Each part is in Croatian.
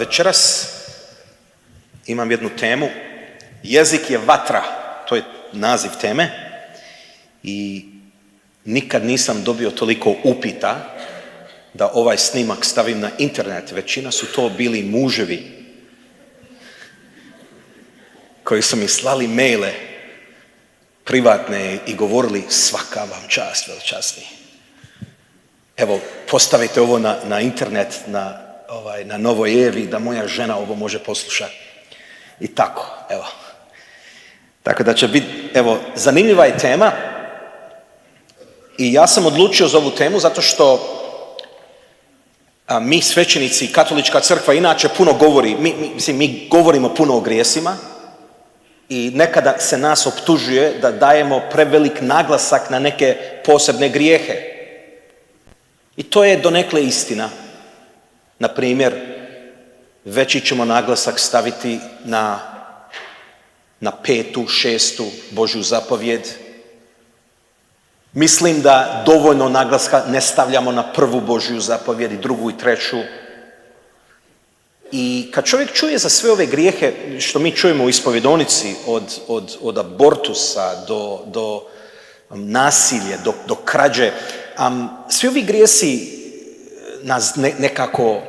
Večeras imam jednu temu. Jezik je vatra, to je naziv teme. I nikad nisam dobio toliko upita da ovaj snimak stavim na internet. Većina su to bili muževi koji su mi slali maile privatne i govorili svaka vam čast, veličasni. Evo, postavite ovo na internet, na Novoj Evi, da moja žena ovo može poslušati. I tako, evo. Tako da će biti, evo, zanimljiva je tema. I ja sam odlučio za ovu temu zato što mi svećenici i Katolička crkva inače puno govori, mi govorimo puno o grijesima i nekada se nas optužuje da dajemo prevelik naglasak na neke posebne grijehe. I to je donekle istina. Na primjer, veći ćemo naglasak staviti na 5., 6. Božju zapovjed. Mislim da dovoljno naglaska ne stavljamo na 1. Božju zapovjed i 2. i 3. I kad čovjek čuje za sve ove grijehe što mi čujemo u ispovjedonici, od abortusa do nasilje, do krađe, svi ovi grijesi nas nekako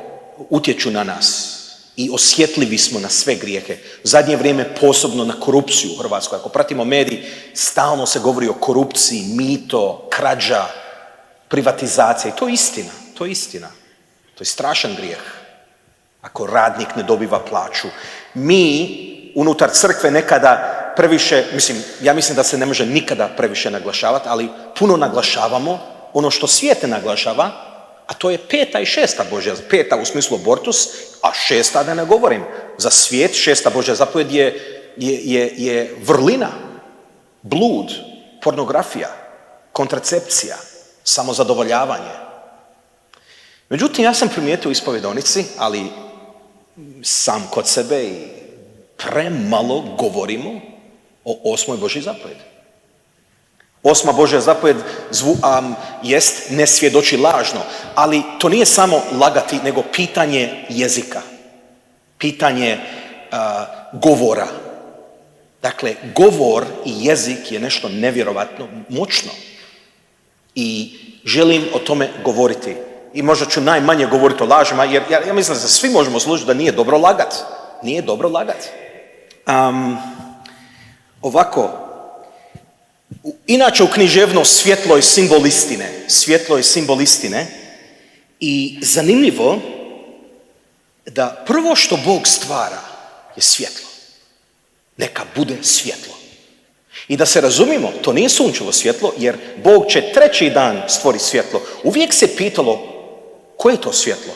utječu na nas i osjetljivi smo na sve grijehe. U zadnje vrijeme posebno na korupciju u Hrvatskoj. Ako pratimo mediji, stalno se govori o korupciji, mito, krađa, privatizacija. I to je istina, to je istina. To je strašan grijeh. Ako radnik ne dobiva plaću. Mi unutar crkve nekada previše, ja mislim da se ne može nikada previše naglašavati, ali puno naglašavamo ono što svijet naglašava, a to je 5. i 6. Božja. 5. u smislu abortus, a 6. da ne govorim. Za svijet 6. Božja zapovjed je vrlina, blud, pornografija, kontracepcija, samozadovoljavanje. Međutim, ja sam primijetio u ispovjedonici, ali sam kod sebe i premalo govorimo o 8. Božji zapovjedi. 8. Božja zapovjed jest ne svjedoči lažno, ali to nije samo lagati, nego pitanje jezika, pitanje govora. Dakle, govor i jezik je nešto nevjerovatno moćno i želim o tome govoriti. I možda ću najmanje govoriti o lažima, jer ja mislim da se svi možemo složiti da nije dobro lagat. Nije dobro lagat. Ovako, inače u književnost svjetlo je simbol istine. Svjetlo je simbol istine. I zanimljivo da prvo što Bog stvara je svjetlo. Neka bude svjetlo. I da se razumimo, to nije sunčevo svjetlo, jer Bog će 3. dan stvoriti svjetlo. Uvijek se pitalo koje je to svjetlo?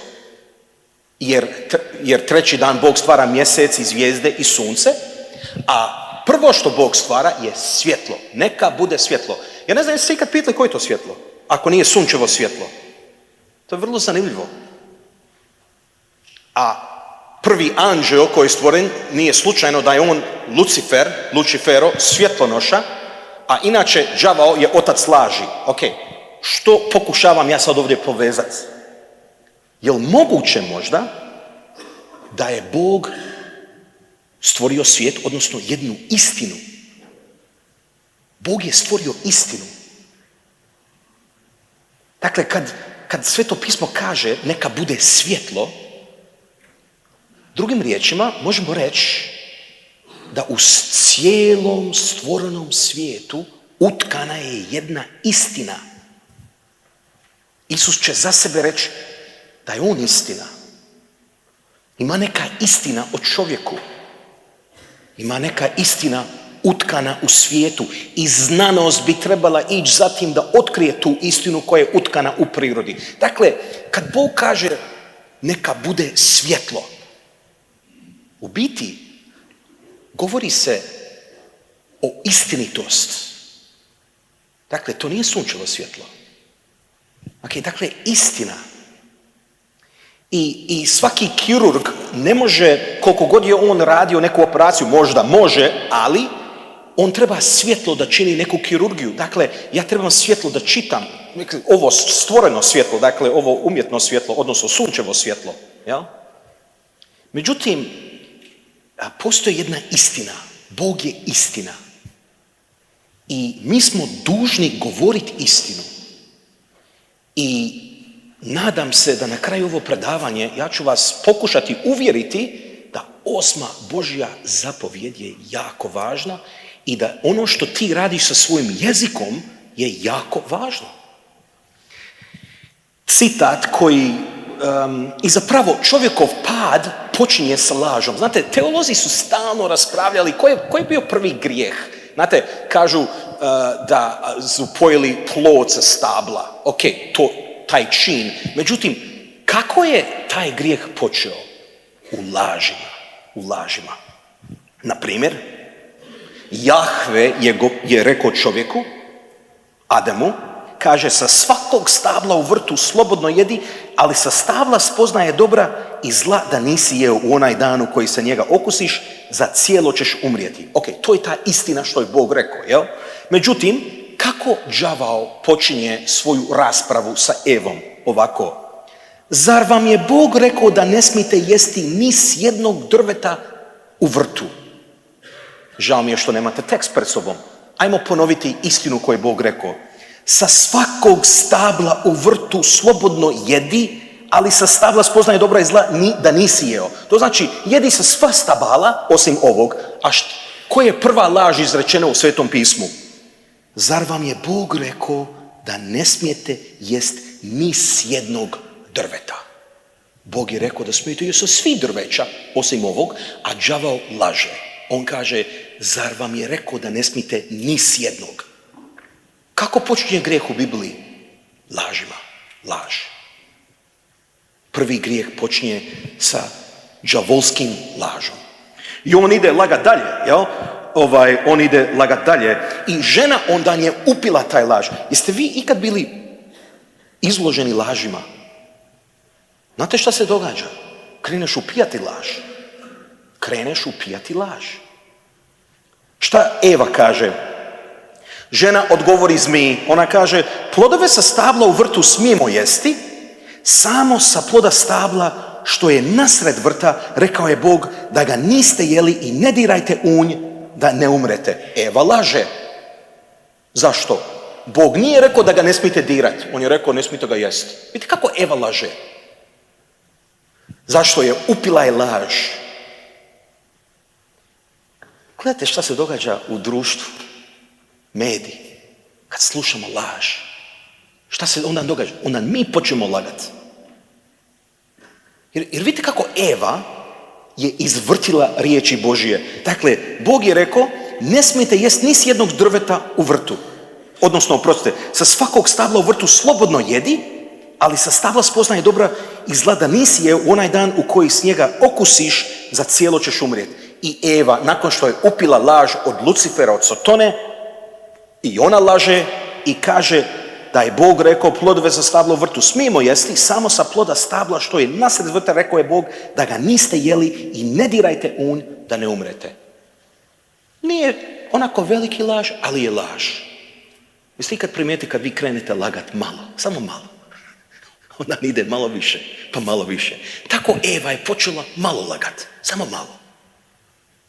Jer 3. dan Bog stvara mjesec i zvijezde i sunce, a prvo što Bog stvara je svjetlo. Neka bude svjetlo. Ja ne znam, jeste se ikad pitali koje je to svjetlo? Ako nije sunčevo svjetlo. To je vrlo zanimljivo. A prvi anđeo koji je stvoren nije slučajno da je on Lucifero, svjetlonoša, a inače đavao je otac laži. Ok, što pokušavam ja sad ovdje povezati? Je li moguće možda da je Bog stvorio svijet, odnosno jednu istinu? Bog je stvorio istinu. Dakle, kad Sveto pismo kaže neka bude svjetlo, drugim riječima možemo reći da u cijelom stvorenom svijetu utkana je jedna istina. Isus će za sebe reći da je on istina. Ima neka istina o čovjeku. Ima neka istina utkana u svijetu i znanost bi trebala ići za tim da otkrije tu istinu koja je utkana u prirodi. Dakle, kad Bog kaže neka bude svjetlo, u biti govori se o istinitost. Dakle, to nije sunčevo svjetlo. Ok, dakle, istina. I svaki kirurg ne može, koliko god je on radio neku operaciju, možda može, ali on treba svjetlo da čini neku kirurgiju. Dakle, ja trebam svjetlo da čitam. Ovo stvoreno svjetlo, dakle, ovo umjetno svjetlo, odnosno sunčevo svjetlo. Jel? Međutim, postoji jedna istina. Bog je istina. I mi smo dužni govoriti istinu. I nadam se da na kraju ovo predavanje ja ću vas pokušati uvjeriti da 8. Božja zapovjed je jako važna i da ono što ti radiš sa svojim jezikom je jako važno. Citat koji i zapravo čovjekov pad počinje sa lažom. Znate, teolozi su stalno raspravljali koji je bio prvi grijeh. Znate, kažu da su pojeli plod sa stabla. Ok, taj čin. Međutim, kako je taj grijeh počeo? U lažima. Na primjer, Jahve je rekao čovjeku, Adamu, kaže, sa svakog stabla u vrtu slobodno jedi, ali sa stabla spoznaje dobra i zla da nisi jeo u onaj dan u koji se njega okusiš, za cijelo ćeš umrijeti. Ok, to je ta istina što je Bog rekao, jel? Međutim, kako đavao počinje svoju raspravu sa Evom? Ovako. Zar vam je Bog rekao da ne smijete jesti ni s jednog drveta u vrtu? Žao mi je što nemate tekst pred sobom. Ajmo ponoviti istinu koju je Bog rekao. Sa svakog stabla u vrtu slobodno jedi, ali sa stabla spoznaje dobra i zla da nisi jeo. To znači, jedi sa sva stabala, osim ovog, a koja je prva laž izrečena u Svetom pismu? Zar vam je Bog rekao da ne smijete jest ni s jednog drveta? Bog je rekao da smijete jesti sa svih drveća, osim ovog, a đavao laže. On kaže, zar vam je rekao da ne smijete ni s jednog? Kako počinje grijeh u Bibliji? Lažima. Laž. Prvi grijeh počinje sa đavolskim lažom. I on ide lagat dalje, jel? On ide lagat dalje i žena onda je upila taj laž. Jeste vi ikad bili izloženi lažima? Znate šta se događa? Kreneš upijati laž. Šta Eva kaže? Žena odgovori zmiji, ona kaže, plodove sa stabla u vrtu smijemo jesti, samo sa ploda stabla što je nasred vrta, rekao je Bog da ga niste jeli i ne dirajte u nj da ne umrete. Eva laže. Zašto? Bog nije rekao da ga ne smijete dirati, on je rekao ne smijete ga jesti. Vidite kako Eva laže. Zašto je? Upila je laž. Gledajte šta se događa u društvu. Mediji, kad slušamo laž, šta se onda događa? Onda mi počnemo lagati. Jer vidite kako Eva je izvrtila riječi Božije. Dakle, Bog je rekao, ne smijete jesti ni s jednog drveta u vrtu. Odnosno, oprostite, sa svakog stabla u vrtu slobodno jedi, ali sa stabla spoznaje dobra i zla da nisi jeo u onaj dan u koji s njega okusiš, za cijelo ćeš umrijeti. I Eva, nakon što je upila laž od Lucifera, od Sotone, i ona laže i kaže da je Bog rekao plodove sa stabla u vrtu smijemo jesti, samo sa ploda stabla što je nasred vrta rekao je Bog da ga niste jeli i ne dirajte u nj da ne umrete. Nije onako veliki laž, ali je laž. Jeste ikad primijeti kad vi krenete lagat malo, samo malo, onda ide malo više, pa malo više. Tako Eva je počela malo lagat, samo malo.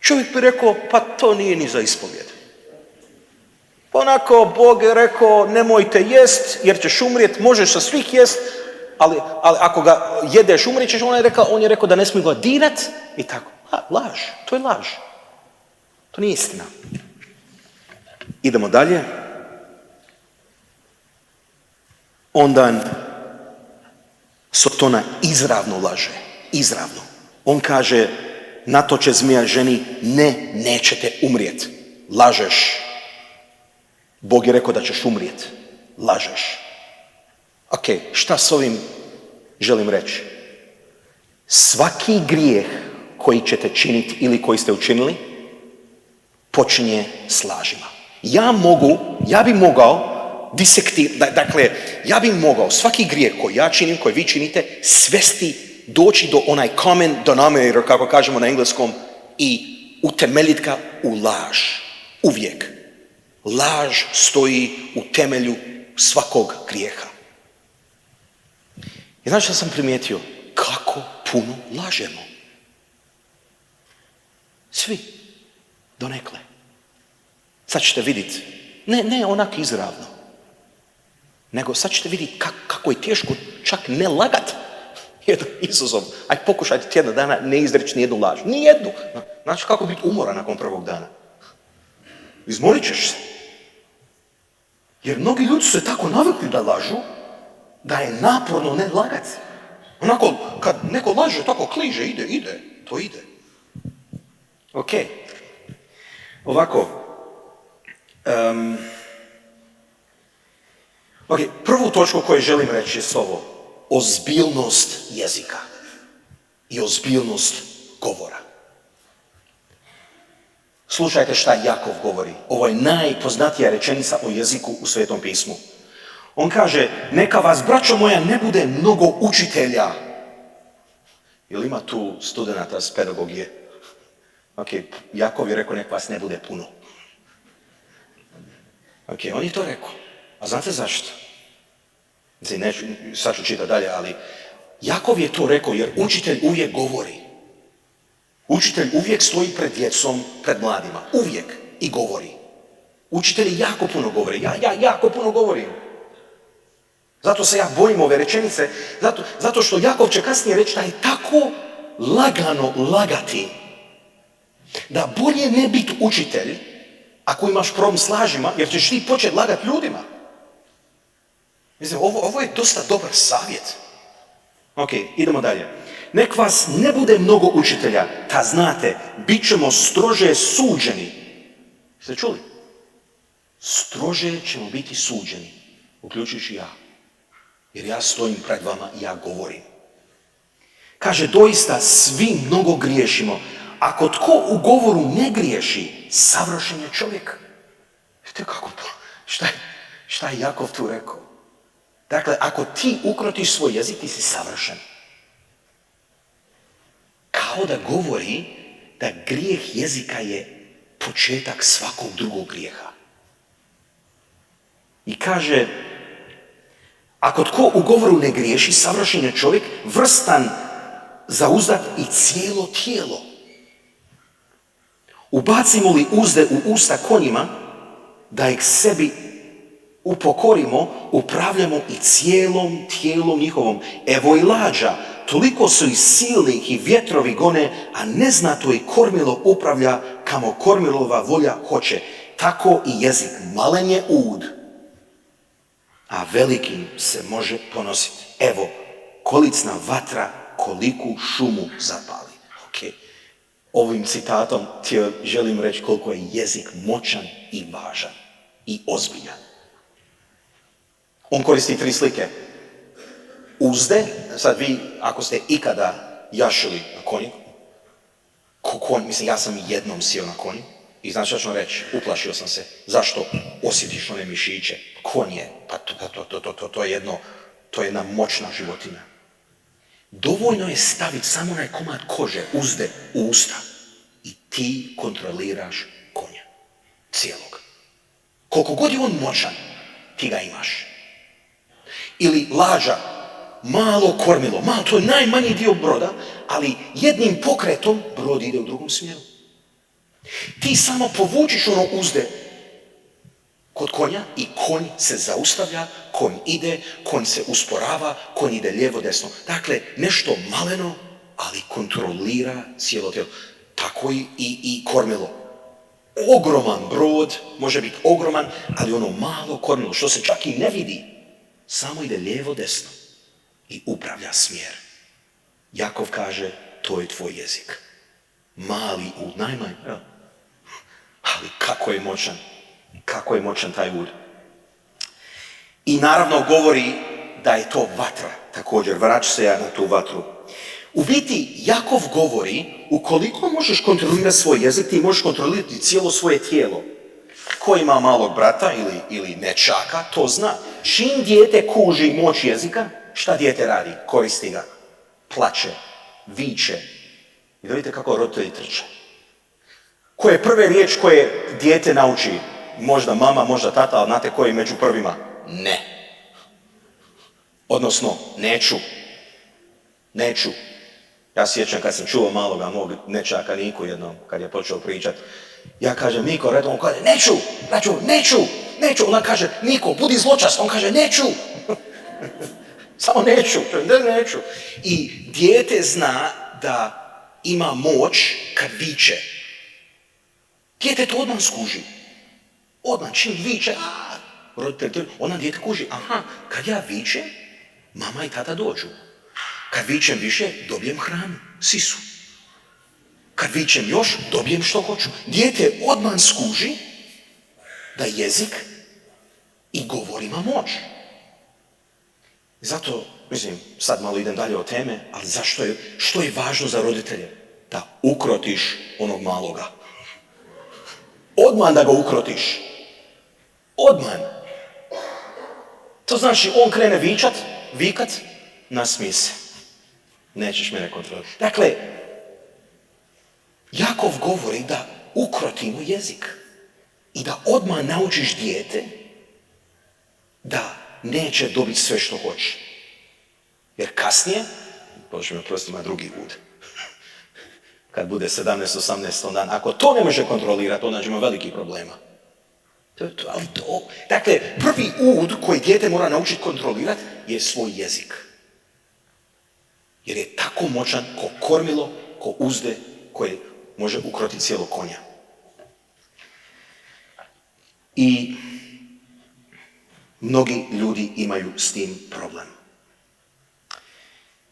Čovjek bi rekao, pa to nije ni za ispovjed. Onako, Bog je rekao, nemojte jest, jer ćeš umrijeti, možeš sa svih jest, ali ako ga jedeš, umrijet ćeš, on je rekao da ne smiju ga dirat i tako. Laž, to je laž. To nije istina. Idemo dalje. Onda Sotona izravno laže. Izravno. On kaže, na to će zmija ženi, nećete umrijeti. Lažeš. Bog je rekao da ćeš umrijeti. Lažeš. Ok, šta s ovim želim reći? Svaki grijeh koji ćete činiti ili koji ste učinili, počinje s lažima. Ja bi mogao dakle, ja bi mogao svaki grijeh koji ja činim, koji vi činite, svesti, doći do onaj common denominator, kako kažemo na engleskom, i utemeljiti ga u laž. Uvijek. Laž stoji u temelju svakog grijeha. I znači što sam primijetio? Kako puno lažemo. Svi. Donekle. Sad ćete vidjeti. Ne onak izravno. Nego sad ćete vidjeti kako je teško čak ne lagat. Jedan izazov. Aj pokušajte tjedna dana ne izreći nijednu laž. Nijednu. Znači kako biti umoran nakon prvog dana. Izmorit ćeš se. Jer mnogi ljudi su se tako navikli da lažu, da je naporno ne lagati. Onako, kad neko laže, tako kliže, ide, to ide. Ok. Ovako. Ok, prvu točku koju želim reći je ovo. Ozbiljnost jezika. I ozbiljnost govora. Slušajte šta Jakov govori. Ovo je najpoznatija rečenica o jeziku u Svetom pismu. On kaže, neka vas, braćo moja, ne bude mnogo učitelja. Jel ima tu studenata s pedagogije? Ok, Jakov je rekao, neka vas ne bude puno. Ok, on je to rekao. A znate zašto? Neću, sad ću čitati dalje, ali Jakov je to rekao jer učitelj uvijek govori. Učitelj uvijek stoji pred djecom, pred mladima. Uvijek i govori. Učitelji jako puno govore. Ja jako puno govorim. Zato se ja bojim ove rečenice. Zato što Jakov će kasnije reći da je tako lagano lagati. Da bolje ne biti učitelj ako imaš problem s lažima, jer ćeš ti početi lagati ljudima. Mislim, ovo je dosta dobar savjet. Ok, idemo dalje. Nek vas ne bude mnogo učitelja, ta znate, bit ćemo strože suđeni. Ste čuli? Strože ćemo biti suđeni, uključujući ja. Jer ja stojim pred vama i ja govorim. Kaže, doista svi mnogo griješimo. Ako tko u govoru ne griješi, savršen je čovjek. Vidite kako to? Šta je Jakov tu rekao? Dakle, ako ti ukrotiš svoj jezik, ti si savršen. Kao da govori da grijeh jezika je početak svakog drugog grijeha. I kaže, ako tko u govoru ne griješi, savršen je čovjek, vrstan zauzdat i cijelo tijelo. Ubacimo li uzde u usta konjima, da ih sebi upokorimo, upravljamo i cijelom tijelom njihovom. Evo i lađa, toliko su i silnih i vjetrovi gone, a neznato i kormilo upravlja kamo kormilova volja hoće. Tako i jezik malen je ud, a velikim se može ponositi. Evo, kolicna vatra koliku šumu zapali. Okay. Ovim citatom želim reći koliko je jezik moćan i važan i ozbiljan. On koristi 3 slike. Uzde, sad vi, ako ste ikada jašili na konju, mislim, ja sam jednom sjeo na konju i znači što ću vam reći, uplašio sam se. Zašto? Osjetiš one mišiće. Konj je, pa to je jedna moćna životinja. Dovoljno je staviti samo onaj komad kože, uzde, u usta i ti kontroliraš konja. Cijelog. Koliko god je on moćan, ti ga imaš. Ili lađa, malo kormilo, to je najmanji dio broda, ali jednim pokretom brod ide u drugom smjeru. Ti samo povučiš ono uzde kod konja i konj se zaustavlja, konj ide, konj se usporava, konj ide lijevo, desno. Dakle, nešto maleno, ali kontrolira cijelo tijelo. Tako i kormilo. Ogroman brod, može biti ogroman, ali ono malo kormilo, što se čak i ne vidi, samo ide lijevo, desno i upravlja smjer. Jakov kaže, to je tvoj jezik. Mali ud, najmanji. Ali kako je moćan taj ud. I naravno govori da je to vatra. Također, vraća se ja na tu vatru. U biti, Jakov govori, ukoliko možeš kontrolirati svoj jezik, ti možeš kontrolirati cijelo svoje tijelo. Ko ima malog brata ili nečaka, to zna. Čim dijete kuži moć jezika, šta dijete radi? Koristi ga. Plače, viče. I da vidite kako roditelji trče. Koje je prve riječ koje dijete nauči? Možda mama, možda tata, ali znate koji je među prvima? Ne. Odnosno, neću. Ja sjećam kad sam čuo maloga mog nečaka Niku jednom, kad je počeo pričat. Ja kažem, Niko, redom, on kaže, neću. Ona kaže, Niko, budi zločast. On kaže, neću. Samo neću. I dijete zna da ima moć kad viče. Dijete to odmah skuži. Odmah čim viče, roditelj, ona dijete kuži, kad ja vičem, mama i tata dođu. Kad vičem više, dobijem hranu, sisu. Kad vičem još, dobijem što hoću. Dijete odmah skuži da jezik i govor ima moć. Zato, sad malo idem dalje od teme, ali što je važno za roditelje? Da ukrotiš onog maloga. Odmah da ga ukrotiš. Odmah. To znači, on krene vikat, nasmij se. Nećeš mene kontrolirati. Dakle, Jakov govori da ukrotimo jezik i da odmah naučiš dijete da neće dobiti sve što hoće. Jer kasnije, Bože mi oprosti, ima drugi ud. Kad bude 17-18 dan, ako to ne može kontrolirati, onda ima velikih problema. Dakle, prvi ud koji dijete mora naučiti kontrolirati je svoj jezik. Jer je tako moćan ko kormilo, ko uzde, koje može ukrotiti cijelo konja. I mnogi ljudi imaju s tim problem.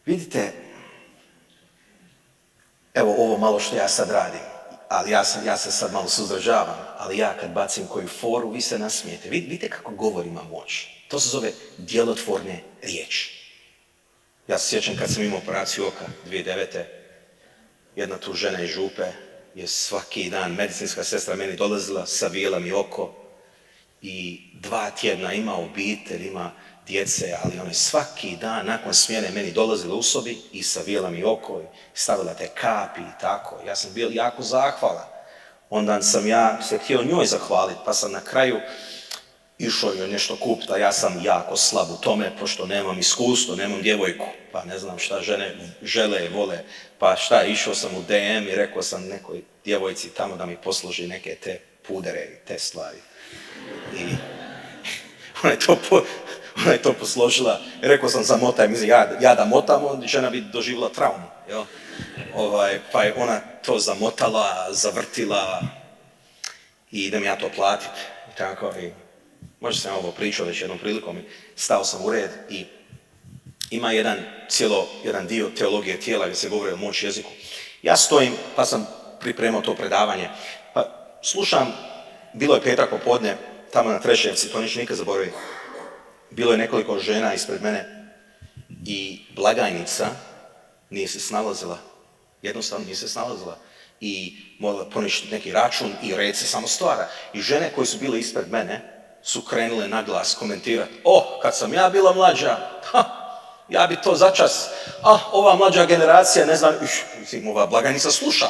Vidite, evo ovo malo što ja sad radim, ali ja se sad malo suzdržavam, ali ja kad bacim koju foru, vi se nasmijete. Vidite kako govor ima moć. To se zove djelotvorne riječi. Ja se sjećam kad sam imao operaciju oka 2009. Jedna tu žena iz Župe je svaki dan, medicinska sestra meni dolazila, savijela mi oko i 2 tjedna ima obitelj, ima djece, ali ona je svaki dan nakon smjene meni dolazila u sobi i savijela mi oko i stavila te kapi i tako. Ja sam bio jako zahvalan. Onda sam ja se htio njoj zahvaliti, pa sam na kraju išao joj nešto kupiti, a ja sam jako slab u tome, pošto nemam iskustvo, nemam djevojku, pa ne znam šta žene žele, vole, pa šta, išao sam u DM i rekao sam nekoj djevojci tamo da mi posluži neke te pudere i te stvari. I ona je to posložila, rekao sam zamotaj, mislim, ja da motam, onda žena bi doživjela traumu, jel? Pa je ona to zamotala, zavrtila i idem ja to platiti. Tako, i možda sam ovo pričao već jednom prilikom, stao sam u red i ima jedan dio teologije tijela gdje se govori o moći jeziku. Ja stojim, pa sam pripremao to predavanje, pa slušam, bilo je petak popodne, tamo na Treševci, to neću nikad zaboraviti. Bilo je nekoliko žena ispred mene i blagajnica nije se snalazila, jednostavno nije se snalazila i morala poništiti neki račun i red se samo stvara. I žene koje su bile ispred mene su krenule na glas komentirati, kad sam ja bila mlađa, ja bi to začas, ova mlađa generacija, ne znam, ova blagajnica sluša.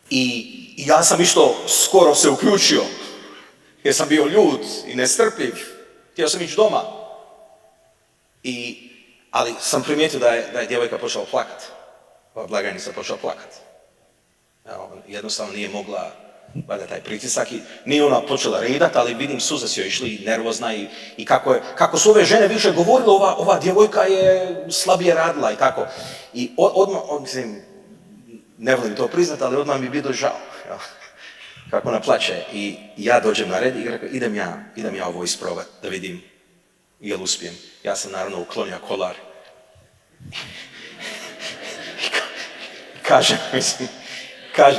I ja sam isto skoro se uključio, jer sam bio ljut i nestrpljiv, htio sam ići doma. Ali sam primijetio da je djevojka počela plakati, ova blagajnica počela plakati. Jednostavno nije mogla, valjda taj pritisak, i nije ona počela ridat, ali vidim suze su joj išli, nervozna i kako su ove žene više govorile, ova djevojka je slabije radila i tako. I odmah, mislim, ne volim to priznat, ali odmah mi bi bilo žao. Kako ona plače i ja dođem na red i rekao, idem ja ovo isprobat da vidim jel uspijem. Ja sam naravno uklonio kolar. Kažem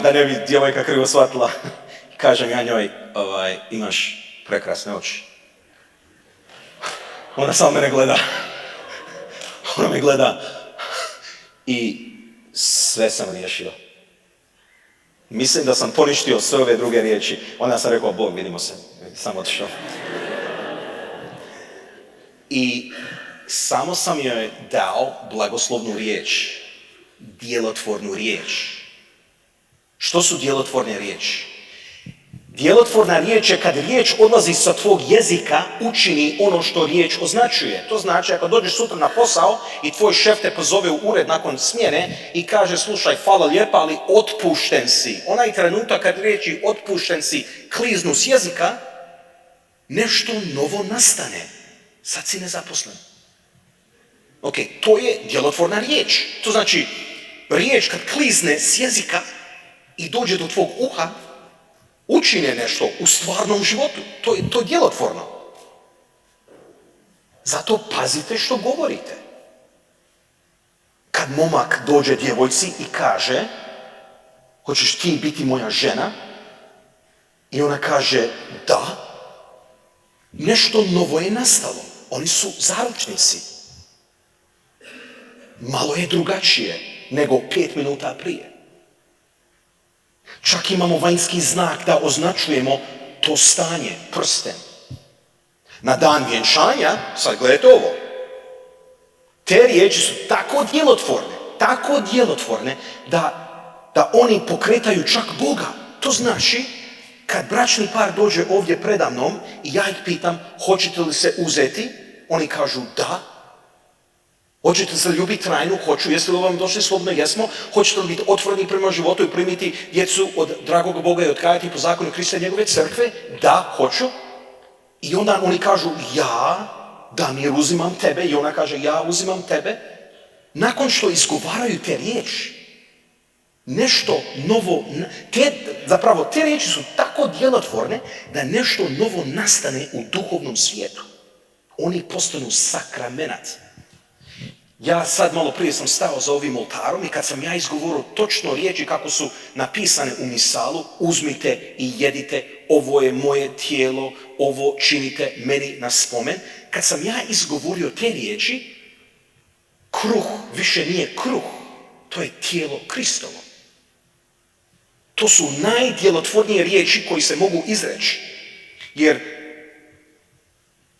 da ne bi djevojka krivo shvatila. Kažem ja njoj, imaš prekrasne oči. Ona samo mene gleda. Ona me gleda i sve sam riješio. Mislim da sam poništio sve ove druge riječi. Onda sam rekao, Bog, vidimo se. Samo otišao. I samo sam joj dao blagoslovnu riječ. Djelotvornu riječ. Što su djelotvorne riječi? Djelotvorna riječ je kad riječ odlazi sa tvog jezika, učini ono što riječ označuje. To znači ako dođeš sutra na posao i tvoj šef te pozove u ured nakon smjene i kaže slušaj, hvala lijepa, ali otpušten si. Onaj trenutak kad riječi otpušten si kliznu s jezika, nešto novo nastane. Sad si nezaposlen. Ok, to je djelotvorna riječ. To znači riječ kad klizne s jezika i dođe do tvog uha, učine nešto u stvarnom životu. To je djelotvorno. Zato pazite što govorite. Kad momak dođe djevojci i kaže hoćeš ti biti moja žena? I ona kaže da. Nešto novo je nastalo. Oni su zaručnici. Malo je drugačije nego 5 minuta prije. Čak imamo vanjski znak da označujemo to stanje, prsten. Na dan vjenčanja, sad gledajte ovo, te riječi su tako djelotvorne da oni pokretaju čak Boga. To znači, kad bračni par dođe ovdje predamnom i ja ih pitam hoćete li se uzeti, oni kažu da. Hoćete se ljubiti trajno? Hoću. Jeste li vam došli slobodno? Jesmo. Hoćete li biti otvoreni prema životu i primiti djecu od dragog Boga i odgajati po zakonu Krista i njegove crkve? Da, hoću. I onda oni kažu ja, Damir, uzimam tebe. I ona kaže ja uzimam tebe. Nakon što izgovaraju te riječi, nešto novo, te riječi su tako djelotvorne da nešto novo nastane u duhovnom svijetu. Oni postanu sakramenat. Ja sad malo prije sam stao za ovim oltarom i kad sam ja izgovorio točno riječi kako su napisane u misalu, uzmite i jedite, ovo je moje tijelo, ovo činite meni na spomen. Kad sam ja izgovorio te riječi, kruh više nije kruh, to je tijelo Kristovo. To su najdjelotvornije riječi koji se mogu izreći. Jer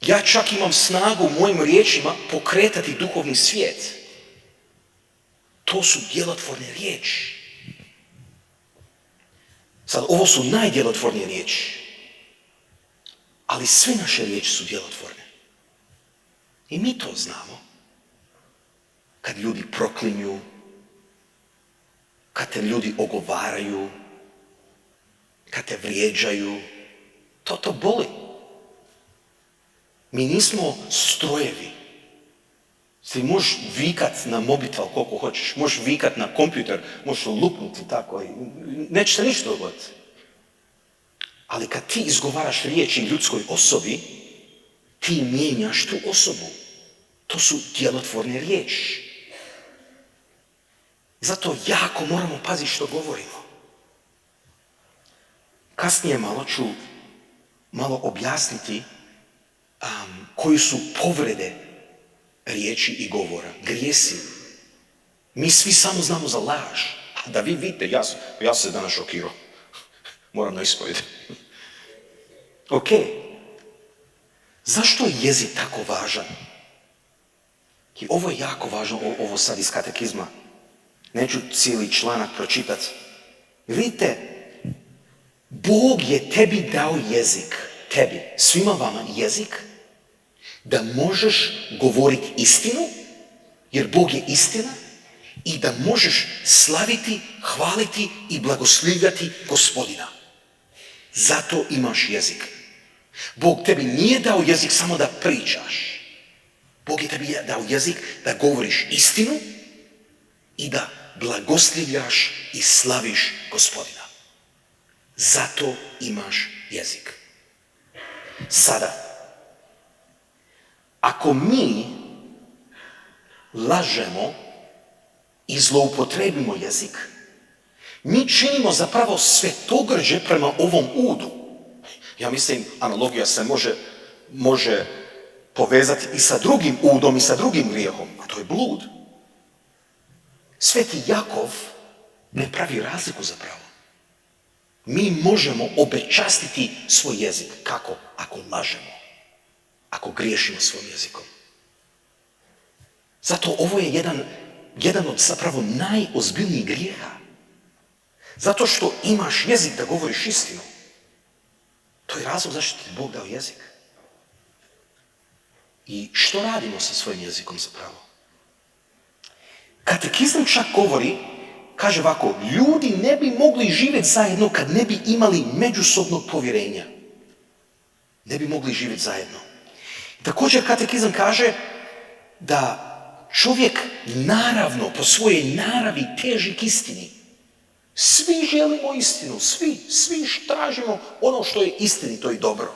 ja čak imam snagu u mojim riječima pokretati duhovni svijet. To su djelotvorne riječi. Sad, ovo su najdjelotvornije riječi. Ali sve naše riječi su djelotvorne. I mi to znamo. Kad ljudi proklinju, kad te ljudi ogovaraju, kad te vrijeđaju, to boli. Mi nismo strojevi. Ti možeš vikat na mobitel koliko hoćeš, možeš vikat na kompjuter, možeš lupnuti tako i neće se ništa dogoditi. Ali kad ti izgovaraš riječi ljudskoj osobi, ti mijenjaš tu osobu. To su djelotvorne riječi. Zato jako moramo paziti što govorimo. Kasnije ću malo objasniti koji su povrede riječi i govora, grijesi. Mi svi samo znamo za laž. Da vi vidite, ja se danas šokirao. Moram da ispovjedam. Ok. Zašto je jezik tako važan? I ovo je jako važno, ovo sad iz katekizma. Neću cijeli članak pročitati. Vidite, Bog je tebi dao jezik, tebi, svima vama jezik, da možeš govoriti istinu, jer Bog je istina, i da možeš slaviti, hvaliti i blagoslivljati Gospodina. Zato imaš jezik. Bog tebi nije dao jezik samo da pričaš. Bog je tebi dao jezik da govoriš istinu i da blagoslivljaš i slaviš Gospodina. Zato imaš jezik. Sada, ako mi lažemo i zloupotrebimo jezik, mi činimo zapravo svetogrđe prema ovom udu. Ja mislim, analogija se može povezati i sa drugim udom i sa drugim grijehom, a to je blud. Sveti Jakov ne pravi razliku zapravo. Mi možemo obečastiti svoj jezik. Kako? Ako lažemo. Ako griješimo svojim jezikom. Zato ovo je jedan od zapravo najozbiljnijih grijeha. Zato što imaš jezik da govoriš istinu. To je razlog zašto ti Bog dao jezik. I što radimo sa svojim jezikom zapravo? Katekizam čak govori, kaže ovako, ljudi ne bi mogli živjeti zajedno kad ne bi imali međusobnog povjerenja. Ne bi mogli živjeti zajedno. Također katekizam kaže da čovjek naravno, po svojoj naravi teži k istini. Svi želimo istinu, svi tražimo ono što je istinito i dobro.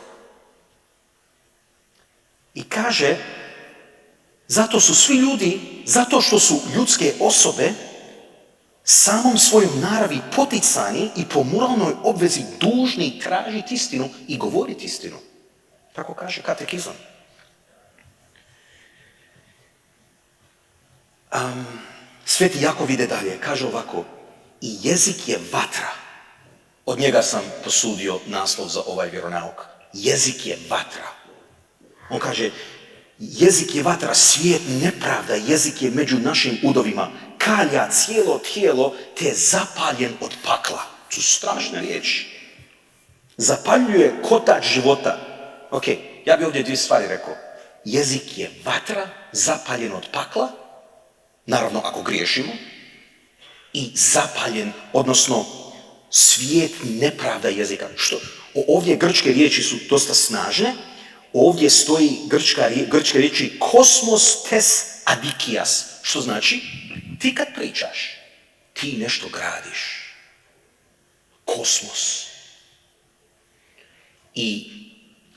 I kaže, zato su svi ljudi, zato što su ljudske osobe samom svojom naravi poticani i po moralnoj obvezi dužni tražiti istinu i govoriti istinu. Tako kaže katekizam. Sveti Jakov ide dalje, kaže ovako, i jezik je vatra. Od njega sam posudio naslov za ovaj vjeronauk. Jezik je vatra. On kaže, jezik je vatra, svijet nepravda, jezik je među našim udovima, kalja cijelo tijelo, te zapaljen od pakla. To su strašne riječi. Zapaljuje kotač života. Ok, ja bih ovdje dvije stvari rekao. Jezik je vatra, zapaljen od pakla, naravno ako griješimo, i zapaljen, odnosno svijet nepravda jezika. Ovdje grčke riječi su dosta snažne. Ovdje stoji grčke riječi kosmos tes adikias, što znači ti kad pričaš, ti nešto gradiš. Kosmos. I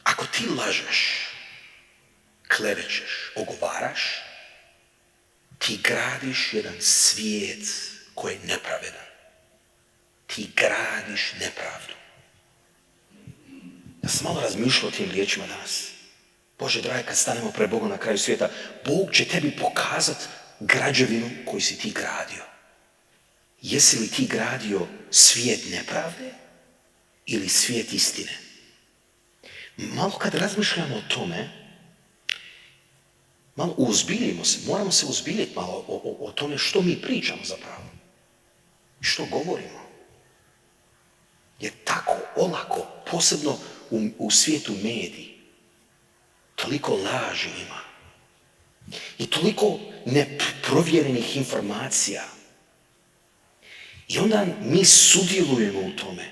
ako ti lažeš, klevećeš, ogovaraš, ti gradiš jedan svijet koji je nepravedan. Ti gradiš nepravdu. Ja sam malo razmišljao o tim riječima danas. Bože dragi, kad stanemo pred Bogom na kraju svijeta, Bog će tebi pokazati građevinu koju si ti gradio. Jesi li ti gradio svijet nepravde ili svijet istine? Malo kad razmišljamo o tome, malo uzbiljimo se, moramo se uzbiljiti malo o tome što mi pričamo zapravo. Što govorimo. Jer tako olako, posebno u svijetu mediji, toliko laži ima i toliko neprovjerenih informacija. I onda mi sudjelujemo u tome.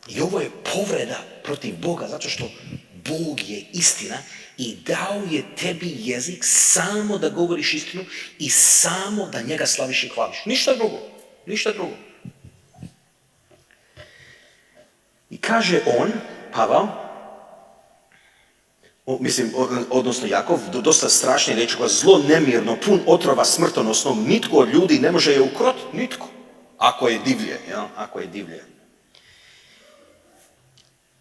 I ovo je povreda protiv Boga, zato što Bog je istina i dao je tebi jezik samo da govoriš istinu i samo da njega slaviš i hvališ. Ništa drugo. Ništa drugo. I kaže on, Pavao, odnosno Jakov, dosta strašne riječi, zlo nemirno, pun otrova smrtonosnog, nitko od ljudi ne može je ukrotiti, nitko. Ako je divlje, ako je divlje.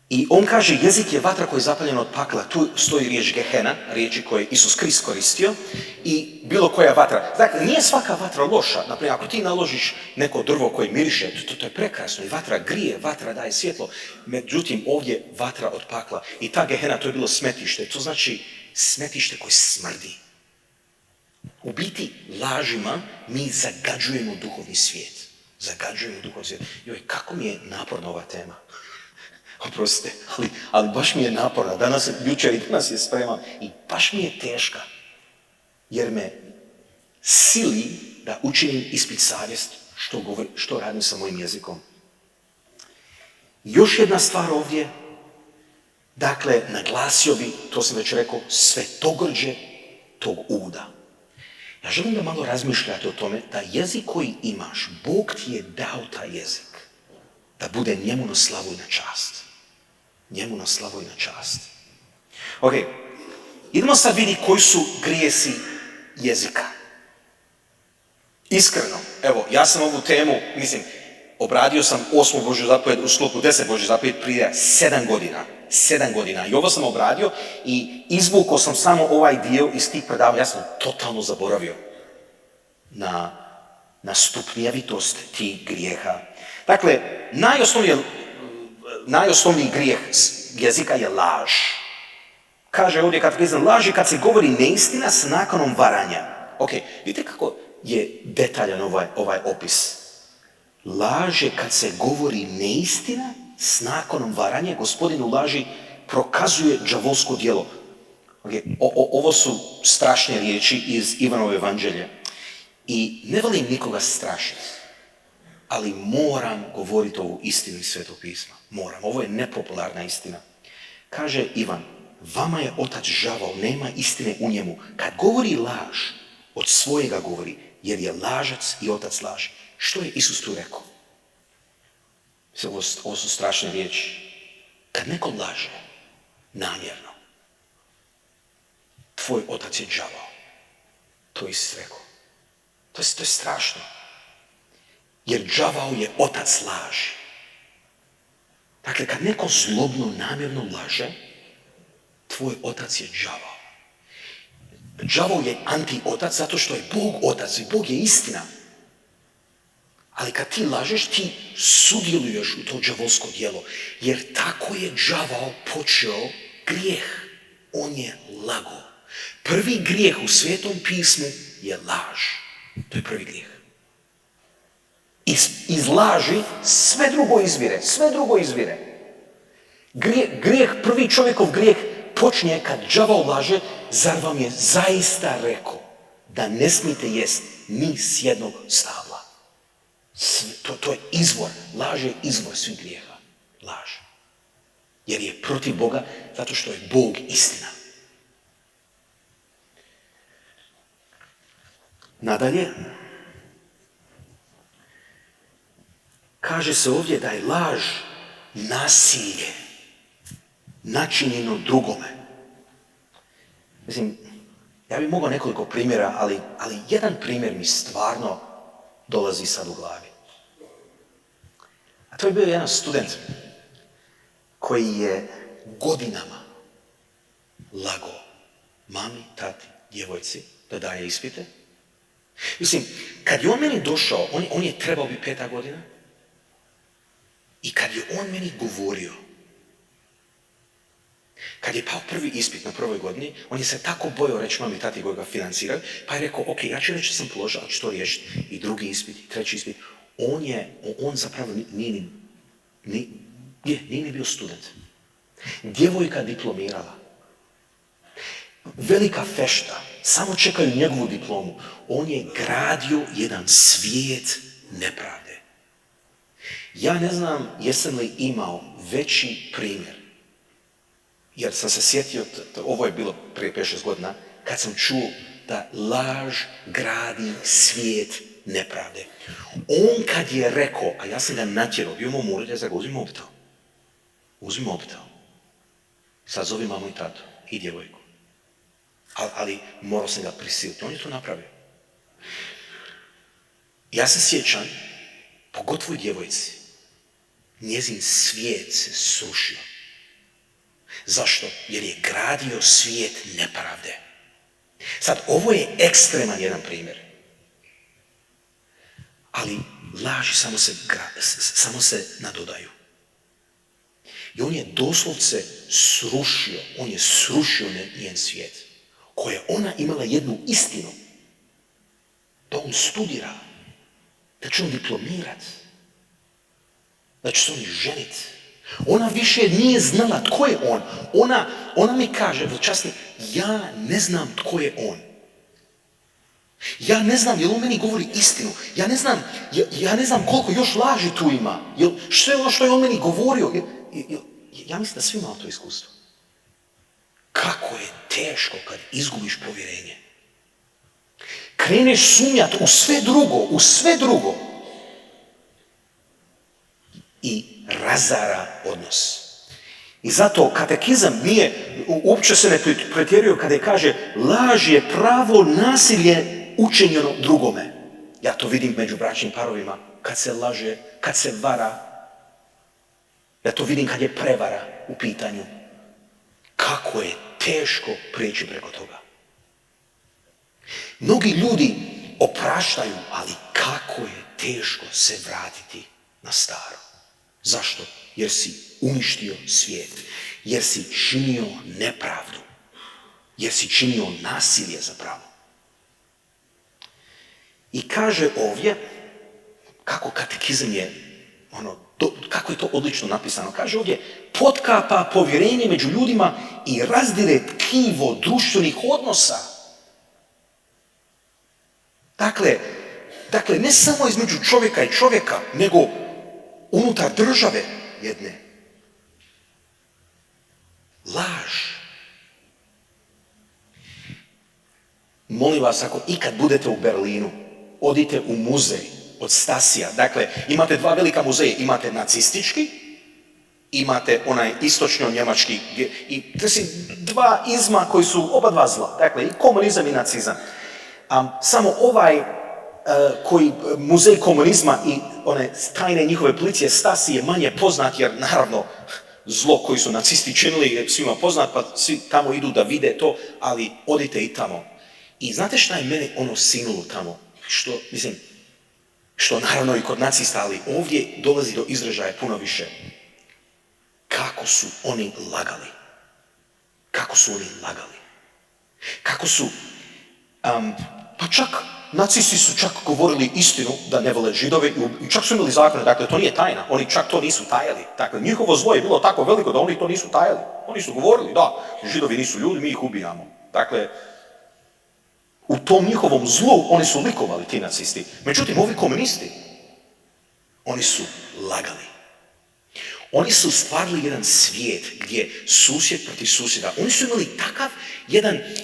I on kaže, jezik je vatra koja je zapaljena od pakla. Tu stoji riječ Gehena, riječi koje je Isus Krist koristio, i bilo koja vatra. Dakle, nije svaka vatra loša. Naprimjer, ako ti naložiš neko drvo koje miriše, to je prekrasno. I vatra grije, vatra daje svjetlo. Međutim, ovdje vatra od pakla. I ta Gehena, to je bilo smetište. To znači smetište koje smrdi. U biti, lažima mi zagađujemo duhovni svijet. Zagađujemo duhovni svijet. Joj, kako mi je naporna ova tema. Oprostite, ali baš mi je naporna. Jučer i danas je spremam i baš mi je teška. Jer me sili da učinim ispit savjest što radim sa mojim jezikom. Još jedna stvar ovdje. Dakle, naglasio bi, to sam već rekao, svetogrđe tog uda. Ja želim da malo razmišljate o tome da jezik koji imaš, Bog ti je dao taj jezik. Da bude njemu na slavu i na čast. Njemu na slavu i na čast. Ok, idemo sad vidjeti koji su grijesi jezika. Iskreno, evo, ja sam ovu temu, obradio sam 8. Božju zapovjed u sklopu 10 Božju zapovjed prije 7 godina. 7 godina. I ovo sam obradio i izvukao sam samo ovaj dio iz tih predavanja. Ja sam totalno zaboravio na stupnjevitost tih grijeha. Dakle, najosnovniji grijeh jezika je laž. Kaže ovdje katekizam, laž je kad se govori neistina s nakanom varanja. Ok, vidite kako je detaljan ovaj opis. Laž je kad se govori neistina s nakonom varanje, Gospodin u laži prokazuje đavolsko djelo. Okay. Ovo su strašne riječi iz Ivanove evanđelje. I ne volim nikoga strašiti, ali moram govoriti ovu istinu iz Svetog pisma. Moram. Ovo je nepopularna istina. Kaže Ivan, vama je otac đavao, nema istine u njemu. Kad govori laž, od svojega govori, jer je lažac i otac laži. Što je Isus tu rekao? Ovo su strašne riječi. Kad neko laže, namjerno, tvoj otac je đavao. To je Isus rekao. To je strašno. Jer đavao je otac laži. Dakle, kad neko zlobno, namjerno laže, tvoj otac je đavao. Đavao je anti-otac zato što je Bog otac i Bog je istina. Ali kad ti lažeš, ti sudjeluješ u to đavolsko djelo. Jer tako je đavao počeo grijeh. On je lago. Prvi grijeh u Svetom pismu je laž. To je prvi grijeh. Iz laži sve drugo izvire. Sve drugo izvire. Grijeh, prvi čovjekov grijeh počinje kad đavao laže, zar vam je zaista rekao da ne smijete jest ni s jednog stabla. To je izvor. Laž je izvor svih grijeha. Laž. Jer je protiv Boga zato što je Bog istina. Nadalje, kaže se ovdje da je laž nasilje načinjeno drugome. Mislim, ja bih mogao nekoliko primjera, ali jedan primjer mi stvarno dolazi sad u glavi. A to je bio jedan student koji je godinama lagao mami, tati, djevojci da daje ispite. Mislim, kad je on meni došao, on je trebao biti 5. godina, i kad je on meni govorio, kad je pao prvi ispit na 1. godini, on je se tako bojao reći mami, tati koji ga financiraju, pa je rekao, ok, ja ću reći da sam položio, ali ću to riješiti. I drugi ispit, i treći ispit. On zapravo nije ni bio student. Djevojka diplomirala. Velika fešta. Samo čekaju njegovu diplomu. On je gradio jedan svijet nepravde. Ja ne znam jesam li imao veći primjer. Jer sam se sjetio, ovo je bilo prije 5-6 godina, kad sam čuo da laž gradi svijet nepravde. On kad je rekao, a ja sam ga natjerao, bio mu ured, za ga uzmi mobitel. Sad zovi mamu i tatu i djevojku. Ali morao sam ga prisiliti. On je to napravio. Ja se sjećam, pogotovo i djevojci, njezin svijet se srušio. Zašto? Jer je gradio svijet nepravde. Sad, ovo je ekstreman jedan primjer. Ali laži samo se nadodaju. I on je doslovce srušio njen svijet. Koja je ona imala jednu istinu. Da on studira. Da će on diplomirat. Da će se on ženiti. Ona više nije znala tko je on. Ona mi kaže, časni, ja ne znam tko je on. Ja ne znam, jel on meni govori istinu. Ja ne znam koliko još laži tu ima. Što je ono što je on meni govorio? Ja mislim da svi imamo to iskustvo. Kako je teško kad izgubiš povjerenje. Kreneš sumnjati u sve drugo. I razara odnos. I zato katekizam uopće se ne pretjeruje kada kaže laž je pravo nasilje učinjeno drugome. Ja to vidim među bračnim parovima, kad se laže, kad se vara. Ja to vidim kad je prevara u pitanju. Kako je teško prijeći preko toga. Mnogi ljudi opraštaju, ali kako je teško se vratiti na staro. Zašto? Jer si uništio svijet. Jer si činio nepravdu. Jer si činio nasilje zapravo. I kaže ovdje, kako katekizam je Kako je to odlično napisano? Kaže ovdje, potkapa povjerenje među ljudima i razdire tkivo društvenih odnosa. Dakle, ne samo između čovjeka i čovjeka, nego unutar države jedne. Laž. Molim vas, ako ikad budete u Berlinu, odite u muzej od Stasija. Dakle, imate dva velika muzeja. Imate nacistički, imate onaj istočno-njemački. I to su dva izma koji su oba dva zla. Dakle, i komunizam i nacizam. Samo ovaj muzej komunizma i one tajne njihove policije Stasi je manje poznat, jer naravno zlo koji su nacisti činili je svima poznat, pa svi tamo idu da vide to, ali odite i tamo. I znate šta je mene sinulo tamo? Što naravno i kod nacista, ali ovdje dolazi do izražaja puno više. Kako su oni lagali. Kako su oni lagali. Kako su, pa čak, nacisti su čak govorili istinu da ne vole Židove i čak su imali zakone, dakle to nije tajna, oni čak to nisu tajali. Dakle, njihovo zlo je bilo tako veliko da oni to nisu tajali. Oni su govorili, da, Židovi nisu ljudi, mi ih ubijamo. Dakle, u tom njihovom zlu oni su likovali, ti nacisti. Međutim, ovi komunisti, oni su lagali. Oni su stvarili jedan svijet gdje susjed protiv susjeda. Oni su imali takav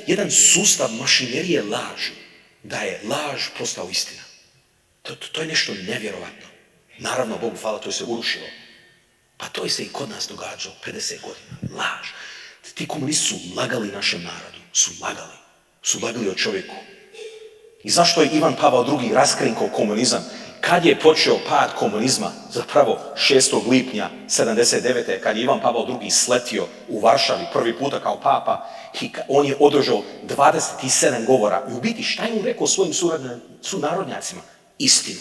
jedan sustav mašinerije laži, da je laž postao istina. To je nešto nevjerovatno. Naravno, Bogu hvala, to je se urušilo. Pa to je se i kod nas događalo 50 godina. Laž. Ti komunisti su lagali našem narodu. Su lagali o čovjeku. I zašto je Ivan Pavao II. Raskrinkao komunizam? Kad je počeo pad komunizma, zapravo 6. lipnja 1979. kad je Ivan Pavao II. Sletio u Varšavi prvi puta kao papa, i on je održao 27 govora. I u biti šta je on rekao svojim sunarodnjacima? Istinu.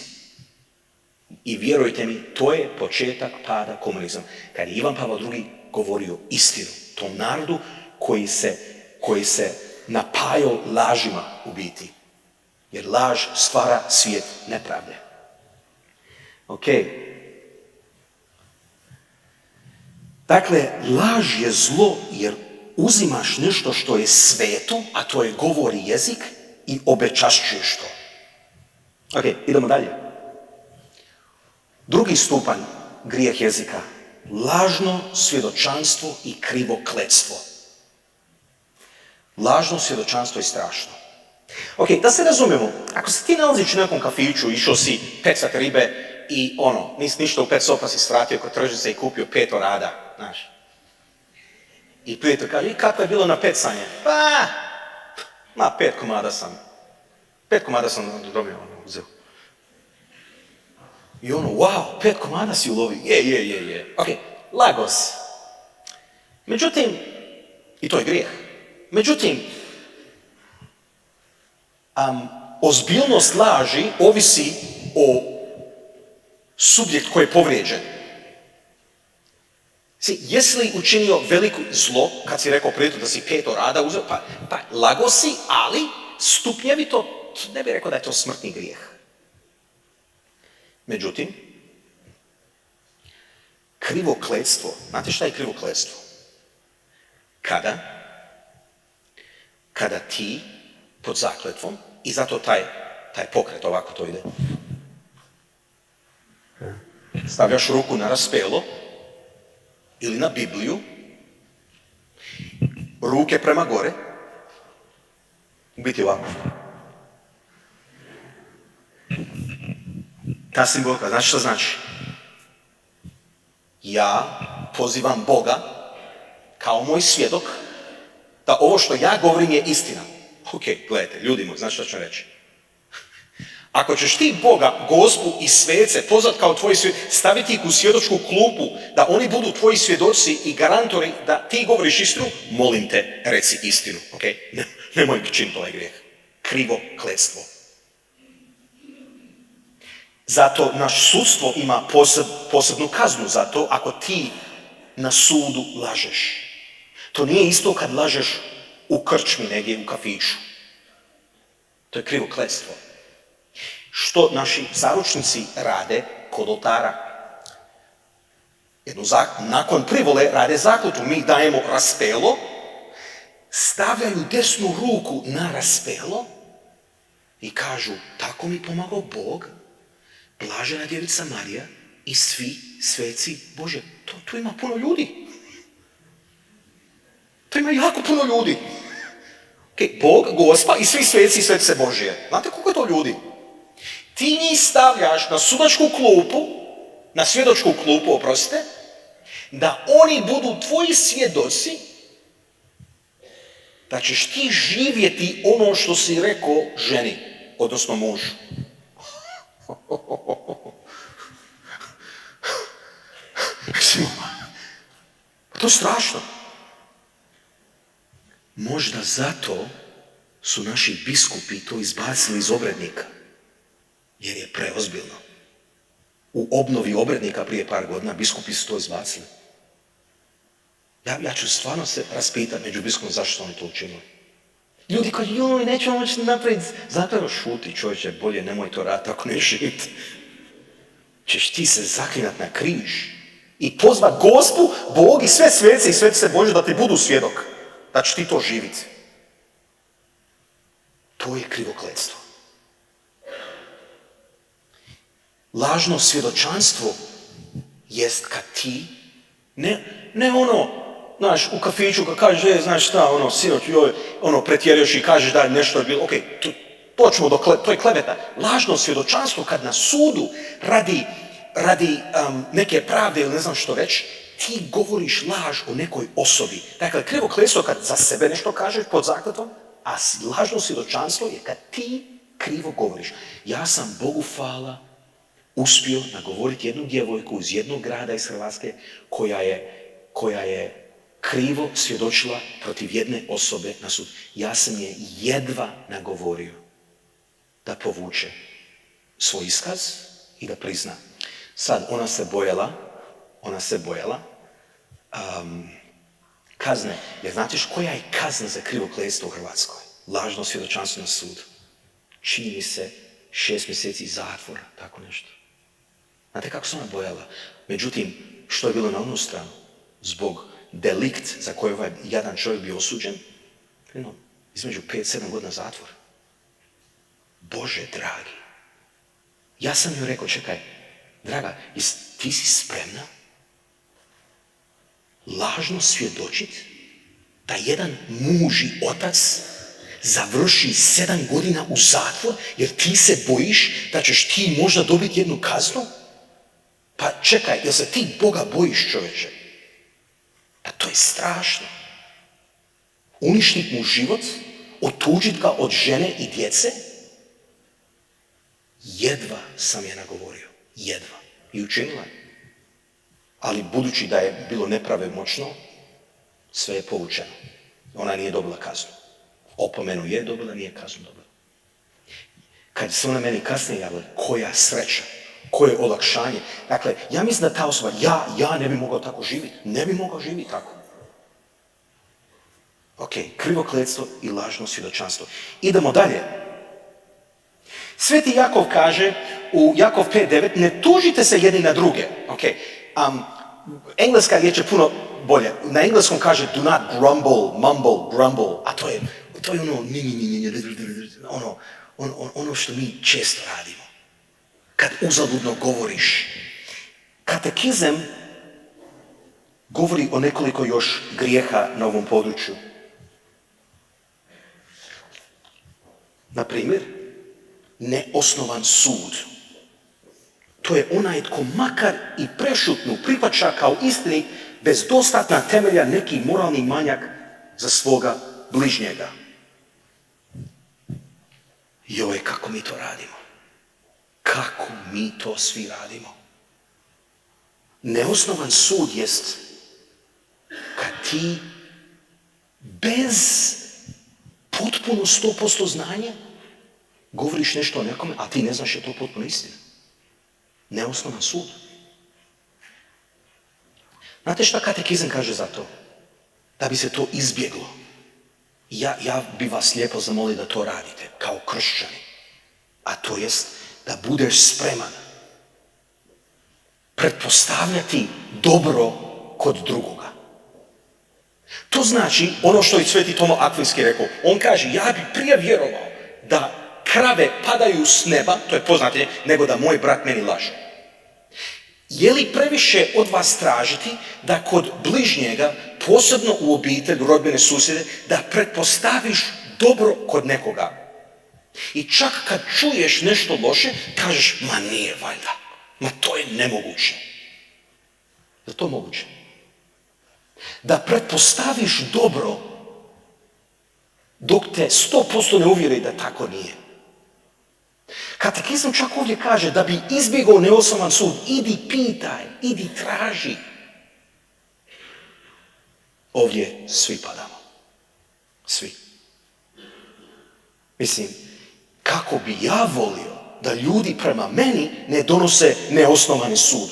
I vjerujte mi, to je početak pada komunizma. Kad je Ivan Pavao II. Govorio istinu tom narodu koji se napajao lažima u biti. Jer laž stvara svijet nepravde. Ok. Dakle, laž je zlo jer uzimaš nešto što je sveto, a to je govor i jezik, i obečašćuješ to. Ok, idemo dalje. Drugi stupanj grijeh jezika. Lažno svjedočanstvo i krivo kletstvo. Lažno svjedočanstvo je strašno. Ok, da se razumijemo, ako se ti nalaziš u nekom kafiću, išao si pecat ribe i nisi ništa u pet sopa, si svratio kod tržnice i kupio 5 orada, znaš. I prijatelj kaže, i kako je bilo na pecanje? Pa, 5 komada sam. 5 komada sam dobio, uzeo. I wow, 5 komada si ulovio, je. Ok, lago si. Međutim, i to je grijeh. Međutim, ozbiljnost laži ovisi o subjekt koji je povrijeđen. Jesi li učinio veliko zlo, kad si rekao prijatelju da si 5 orada uzeo, pa lago si, ali stupnjevito, ne bih rekao da je to smrtni grijeh. Međutim, krivo kletstvo, znate šta je krivo kletstvo? Kada ti pod zakletvom, i zato taj pokret ovako to ide. Stavljaš ruku na raspelo ili na Bibliju, ruke prema gore, biti ovako. Ta simbolika, znači što znači? Ja pozivam Boga kao moj svjedok da ovo što ja govorim je istina. Ok, gledajte, ljudi moji, znači što ću reći? Ako ćeš ti Boga, Gospu i svece pozvat kao tvoji svjedoci, staviti ih u svjedočku klupu, da oni budu tvoji svjedoci i garantori da ti govoriš istinu, molim te, reci istinu, ok? Nemoj činiti ovaj grijeh. Krivo kletstvo. Zato naš sudstvo ima posebnu kaznu za to ako ti na sudu lažeš. To nije isto kad lažeš u krčmi negdje u kafiću. To je krivo kletstvo. Što naši zaručnici rade kod oltara? Nakon privole rade zakletvu. Mi dajemo raspelo, stavljaju desnu ruku na raspelo i kažu, tako mi pomagao Bog, blažena djevica Marija i svi sveci Bože. Tu ima puno ljudi. To ima jako puno ljudi. Bog, Gospa i svi sveci i svetice Božje. Znate koliko je to ljudi? Ti njih stavljaš na sudačku klupu, na svjedočku klupu, oprostite, da oni budu tvoji svjedoci, da ćeš ti živjeti ono što si rekao ženi, odnosno mužu. To je strašno. Možda zato su naši biskupi to izbacili iz obrednika, jer je preozbiljno. U obnovi obrednika prije par godina biskupi su to izbacili. Ja ću stvarno se raspitati među biskupom zašto oni to učinili. Ljudi koji, joj, nećemo moći napraviti. Zato šuti, čovječe, bolje nemoj to raditi ako ne živiti. Češ ti se zaklinat na križ i pozvat Gospu, Bog i sve svece i svetice Bože da ti budu svjedok. Da će ti to živiti. To je krivokletstvo. Lažno svjedočanstvo jest kad ti, ne ono, znaš, u kafiću kad kažeš, znaš šta, sinoć, pretjeruješ i kažeš da nešto je bilo, točno to je kleveta. Lažno svjedočanstvo kad na sudu radi neke pravde ili ne znam što već, ti govoriš laž o nekoj osobi. Dakle, krivokletstvo kad za sebe nešto kažeš pod zakletom, a lažno svjedočanstvo je kad ti krivo govoriš. Ja sam, Bogu hvala, uspio nagovoriti jednu djevojku iz jednog grada iz Hrvatske koja je krivo svjedočila protiv jedne osobe na sud. Ja sam je jedva nagovorio da povuče svoj iskaz i da prizna. Sad, ona se bojala kazne. Jer znate koja je kazna za krivokletstvo u Hrvatskoj? Lažno svjedočanstvo na sudu. Čini mi se 6 mjeseci zatvora, tako nešto. Znate kako se ona bojala? Međutim, što je bilo na onu stranu? Zbog delikt za koji ovaj jadan čovjek bio osuđen, između 5-7 godina zatvora. Bože dragi. Ja sam joj rekao, čekaj, draga, ti si spremna lažno svjedočiti da jedan muž i otac završi 7 godina u zatvor jer ti se bojiš da ćeš ti možda dobiti jednu kaznu? Pa čekaj, jel se ti Boga bojiš, čoveče? Pa to je strašno. Uništit mu život, otuđit ga od žene i djece? Jedva sam je nagovorio. Jedva. I učinila je. Ali budući da je bilo nepravomoćno, sve je povučeno. Ona nije dobila kaznu. Opomenu je dobila, nije kaznu dobila. Kad se ona meni kasnije javila, koja sreća, koje olakšanje. Dakle, ja mislim da ta osoba, ja ne bi mogao tako živjeti. Ne bi mogao živjeti tako. Ok, krivokletstvo i lažno svjedočanstvo. Idemo dalje. Sveti Jakov kaže u Jakov 5.9, ne tužite se jedni na druge. Ok, engleska riječ je puno bolje. Na engleskom kaže do not grumble, mumble, grumble, a to je ono što mi često radimo. Kad uzaludno govoriš. Katekizam govori o nekoliko još grijeha na ovom području. Na primjer, neosnovan sud. To je onaj tko makar i prešutnu prihvaća kao istini bez dostatna temelja neki moralni manjak za svoga bližnjega. Joj, kako mi to radimo. Kako mi to svi radimo. Neosnovan sud jest kad ti bez potpuno 100% znanja govoriš nešto o nekome, a ti ne znaš je to potpuno istina. Neosnovan sud. Znate šta katekizam kaže za to? Da bi se to izbjeglo. Ja bi vas lijepo zamolio da to radite kao kršćani. A to jest da budeš spreman pretpostavljati dobro kod drugoga. To znači ono što je Sveti Tomo Akvinski rekao. On kaže, ja bi prije vjerovao da krave padaju s neba, to je poznatije, nego da moj brat meni laže. Je li previše od vas tražiti da kod bližnjega, posebno u obitelju, rodbine, susjede, da pretpostaviš dobro kod nekoga? I čak kad čuješ nešto loše, kažeš, ma nije valjda, ma to je nemoguće. Je to moguće? Da pretpostaviš dobro dok te 100% ne uvjeri da tako nije. Katekizam čak ovdje kaže da bi izbjegao neosnovan sud, idi pitaj, idi traži. Ovdje svi padamo. Svi. Mislim, kako bi ja volio da ljudi prema meni ne donose neosnovani sud.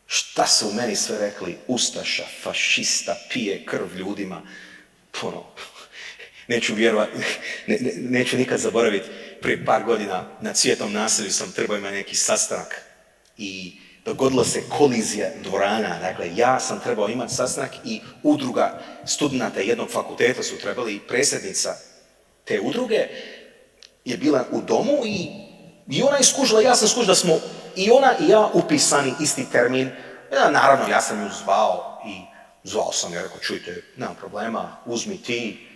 Šta su meni sve rekli? Ustaša, fašista, pije krv ljudima. Neću nikad zaboraviti. Prije par godina na Cvjetnom naselju sam trebao imati neki sastanak i dogodila se kolizija dvorana. Dakle, ja sam trebao imati sastanak i udruga studenata jednog fakulteta su trebali i predsjednica te udruge je bila u domu i ona je skužila, ja sam skužila da smo i ona i ja upisani isti termin. Naravno, ja sam ju zvao sam je, rekao, čujte, nemam problema, uzmi ti,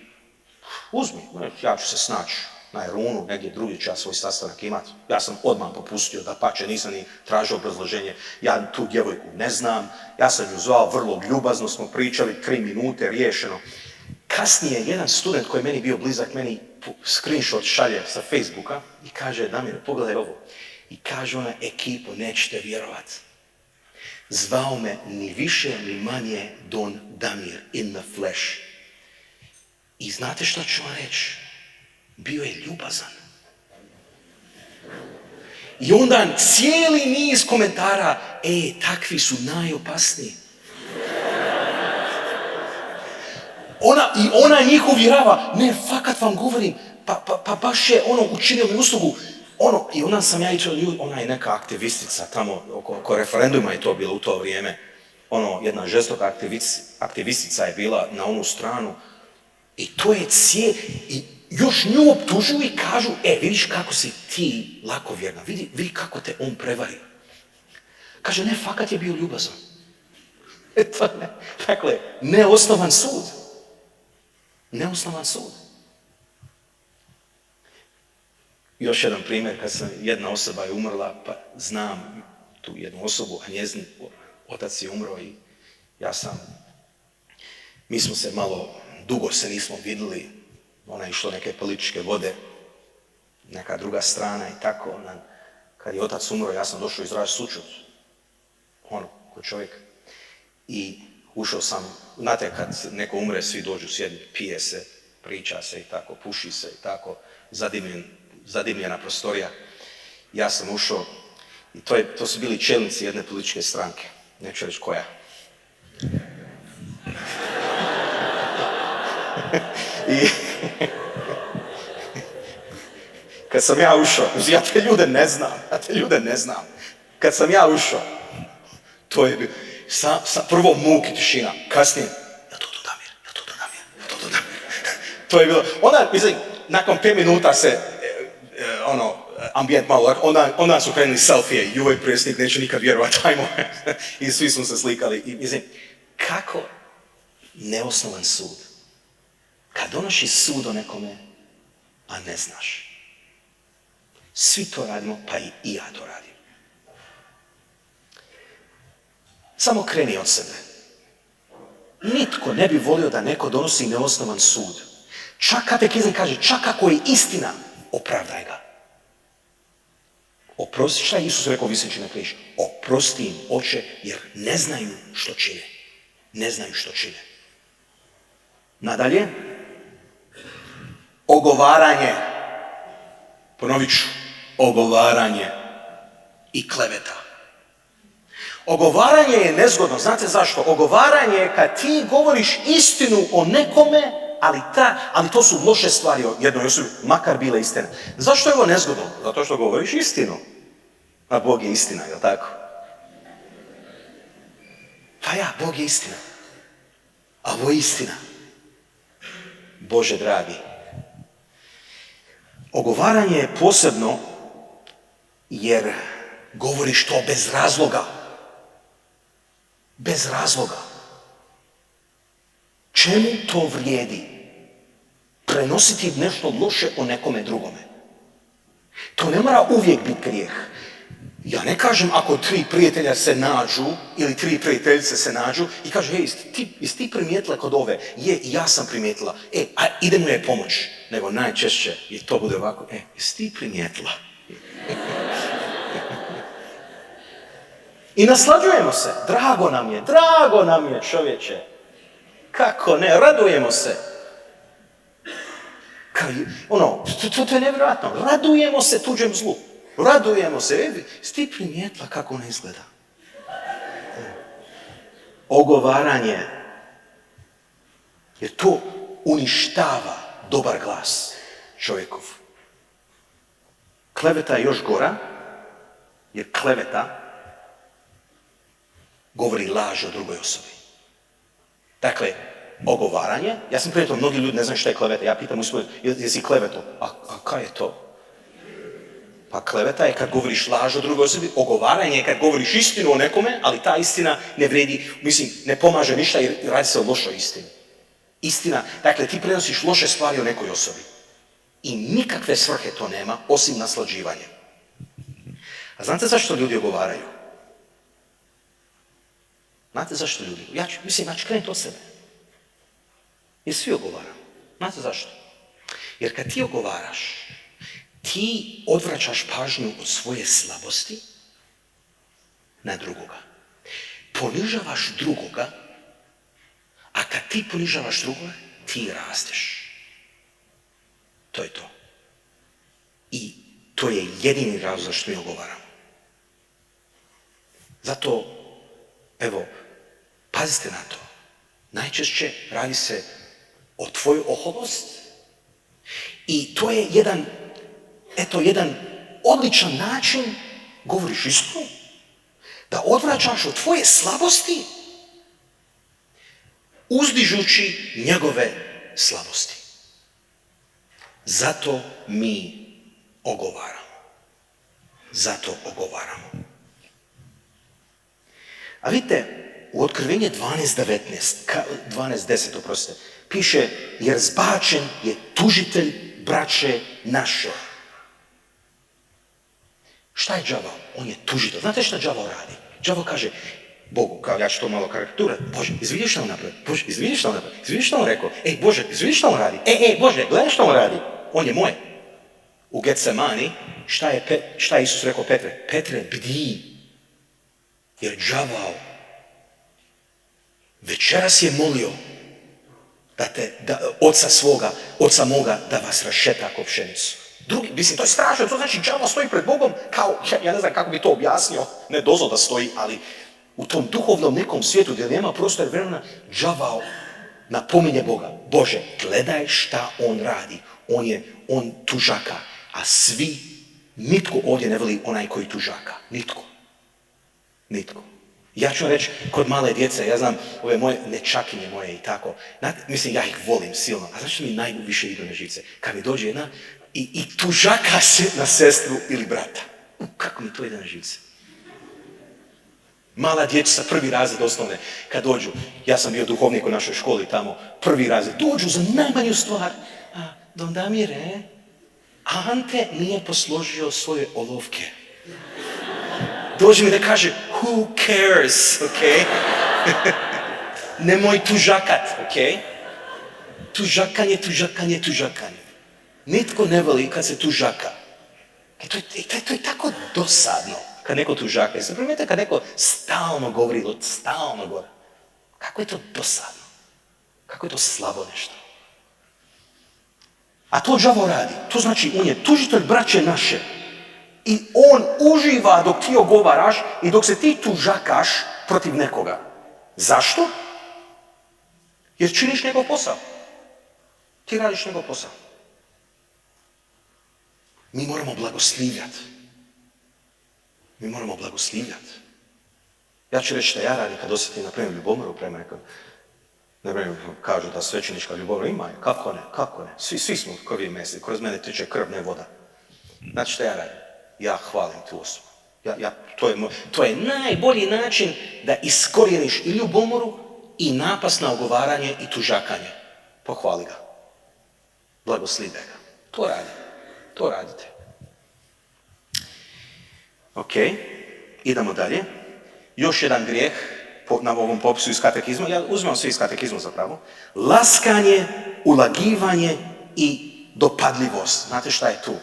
ja ću se snaći na Jerunu, negdje drugi čas svoj sastanak imati. Ja sam odmah popustio, dapače, nisam ni tražio obrazloženje, ja tu djevojku ne znam, ja sam ju zvao, vrlo ljubazno smo pričali, 3 minute, riješeno. Kasnije, jedan student koji je meni bio blizak, meni screenshot šalje sa Facebooka i kaže, Damir, pogledaj ovo. I kaže ona, ekipo, nećete vjerovat. Zvao me ni više ni manje Don Damir in the flesh. I znate što ću vam reći? Bio je ljubazan. I onda cijeli niz komentara, takvi su najopasniji. Ona njih uvjerava, ne, fakat vam govorim, pa baš je učinio mi uslugu. I onda sam ja išao, ona je neka aktivistica tamo, oko referenduma je to bilo u to vrijeme. Jedna žestoka aktivistica je bila na onu stranu. I to je i još nju optužuju i kažu, vidiš kako si ti lakovjerna, vidi kako te on prevario. Kaže, ne, fakat je bio ljubazan. Dakle, neosnovan sud. Neosnovan sud. Još jedan primjer, kad jedna osoba je umrla, pa znam tu jednu osobu, a njezin otac je umro i mi smo se dugo se nismo vidjeli, ona je išla neke političke vode, neka druga strana i tako. Kad je otac umro, ja sam došao izraziti sućut, ko čovjek. I ušao sam, znate kad neko umre, svi dođu sjedni, pije se, priča se i tako, puši se i tako, zadimljena prostorija. Ja sam ušao i to su bili čelnici jedne političke stranke, neću reći koja. I kad sam ja ušao, ja te ljude ne znam, kad sam ja ušao, to je bilo, prvo muk i tišina, kasnije, ja to Damir. To je bilo, mislim, nakon 5 minuta se, ambijent malo, onda su krenuli selfije, joj predsjednik, neću nikad vjerovati, ajmo, i svi smo se slikali. I mislim, kako neosnovan sud. Kad donosi sud o nekome, a ne znaš. Svi to radimo, pa i ja to radim. Samo kreni od sebe. Nitko ne bi volio da neko donosi neosnovan sud. Čak katekizam kaže, čak ako je istina, opravdaj ga. Oprosti, šta je Isus rekao viseći na križ? Oprosti im, Oče, jer ne znaju što čine. Ne znaju što čine. Nadalje, ogovaranje. Ponovit ću, ogovaranje i kleveta. Ogovaranje je nezgodno. Znate zašto? Ogovaranje je kad ti govoriš istinu o nekome, ali to su loše stvari o jednoj osobi, makar bile istine. Zašto je ovo nezgodno? Zato što govoriš istinu. A Bog je istina, je li tako? Pa ja, Bog je istina. A ovo je istina. Bože dragi. Ogovaranje je posebno jer govoriš to bez razloga. Bez razloga. Čemu to vrijedi? Prenositi nešto loše o nekome drugome. To ne mora uvijek biti grijeh. Ja ne kažem ako 3 prijatelja se nađu ili 3 prijateljice se nađu i kažu, hej, jesi ti primijetila kod ove? Je, i ja sam primijetila. A idemo je pomoć. Nego najčešće i to bude ovako, jesi ti primijetila? I naslađujemo se. Drago nam je čovječe. Kako ne, radujemo se. To je nevjerojatno. Radujemo se tuđem zlu. Radujemo se. Jesi ti primijetila kako ona izgleda? Ogovaranje. Jer to uništava dobar glas čovjekov. Kleveta je još gora, jer kleveta govori laž o drugoj osobi. Dakle, ogovaranje, ja sam primijetio, mnogi ljudi ne znaju šta je kleveta, ja pitam uspod, jesi kleveto? A kaj je to? Pa kleveta je kad govoriš laž o drugoj osobi, ogovaranje je kad govoriš istinu o nekome, ali ta istina ne vredi, ne pomaže ništa jer radi se o lošoj istini. Istina, dakle, ti prenosiš loše stvari o nekoj osobi. I nikakve svrhe to nema, osim naslađivanja. A znate zašto ljudi ogovaraju? Znate zašto ljudi? Ja ću krenuti od sebe. Jer svi ogovaramo. Znate zašto? Jer kad ti ogovaraš, ti odvraćaš pažnju od svoje slabosti na drugoga. Ponižavaš drugoga, a kad ti ponižavaš drugoga, ti rasteš. To je to. I to je jedini razlog zašto mi ogovaramo. Zato, evo, pazite na to. Najčešće radi se o tvojoj oholost i to je jedan odličan način, govoriš istinu, da odvraćaš od tvoje slabosti uzdižući njegove slabosti. Zato mi ogovaramo. A vidite, u Otkrivenje 12:10, piše, jer zbačen je tužitelj braće naše. Šta je đavao? On je tužitelj. Znate šta đavao radi? Đavao kaže Bogu, kao ja ću to malo karikaturati, Bože, izvidi šta on napravi? Bože, izvidi šta on napravi? Izvidi šta on rekao? Bože, izvidi šta on radi? Bože, gledaj šta on radi? On je moj. U Getsemani, šta je Isus rekao Petre? Petre, bdi. Jer đavao večeras je molio oca moga da vas rašeta ko pšenicu. To je strašno, to znači đavao stoji pred Bogom kao, ja ne znam kako bi to objasnio, ne dozvo da stoji, ali u tom duhovnom nekom svijetu gdje nema prostora i vremena, đavao napominje Boga. Bože, gledaj šta on radi. On tužaka, a nitko ovdje ne voli onaj koji tužaka. Nitko. Ja ću reći, kod male djece, ja znam, ove moje nečakinje moje i tako, mislim, ja ih volim silno, a znaš što mi najviše idu na živce? Kad mi dođe jedna i tužaka se na sestru ili brata. Kako mi to ide na živce? Mala dječica, prvi razred osnovne, kad dođu, ja sam bio duhovnik u našoj školi tamo, prvi razred, dođu za najmanju stvar. Don Damire, Ante nije posložio svoje olovke. Dođe mi da kaže, who cares, ok? Nemoj tužakat, ok? Tužakanje. Nitko ne voli kad se tužaka. To je tako dosadno kad neko tužaka. Jeste primijetili kad neko stalno govori. Kako je to dosadno? Kako je to slabo nešto? A to đavo radi. To znači, on je tužitelj braće naše. I on uživa dok ti ogovaraš i dok se ti tužakaš protiv nekoga. Zašto? Jer činiš njegov posao. Ti radiš njegov posao. Mi moramo blagoslivljati. Ja ću reći da ja radim kad osjetim, na primjer, ljubomoru prema nekom. Na primjer, kažu da svećenička ljubomora imaju. Kako ne? Svi smo krvi mesi, kroz mene teče krv, ne voda. Znači šta ja radim? Ja hvalim tu osobu. To je najbolji način da iskorijeniš i ljubomoru i napast na ogovaranje i tužakanje. Pohvali ga. Blagoslive ga. To radite. Ok, idemo dalje. Još jedan grijeh na ovom popisu iz katekizma. Ja uzmem sve iz katekizma zapravo. Laskanje, ulagivanje i dopadljivost. Znate šta je tu?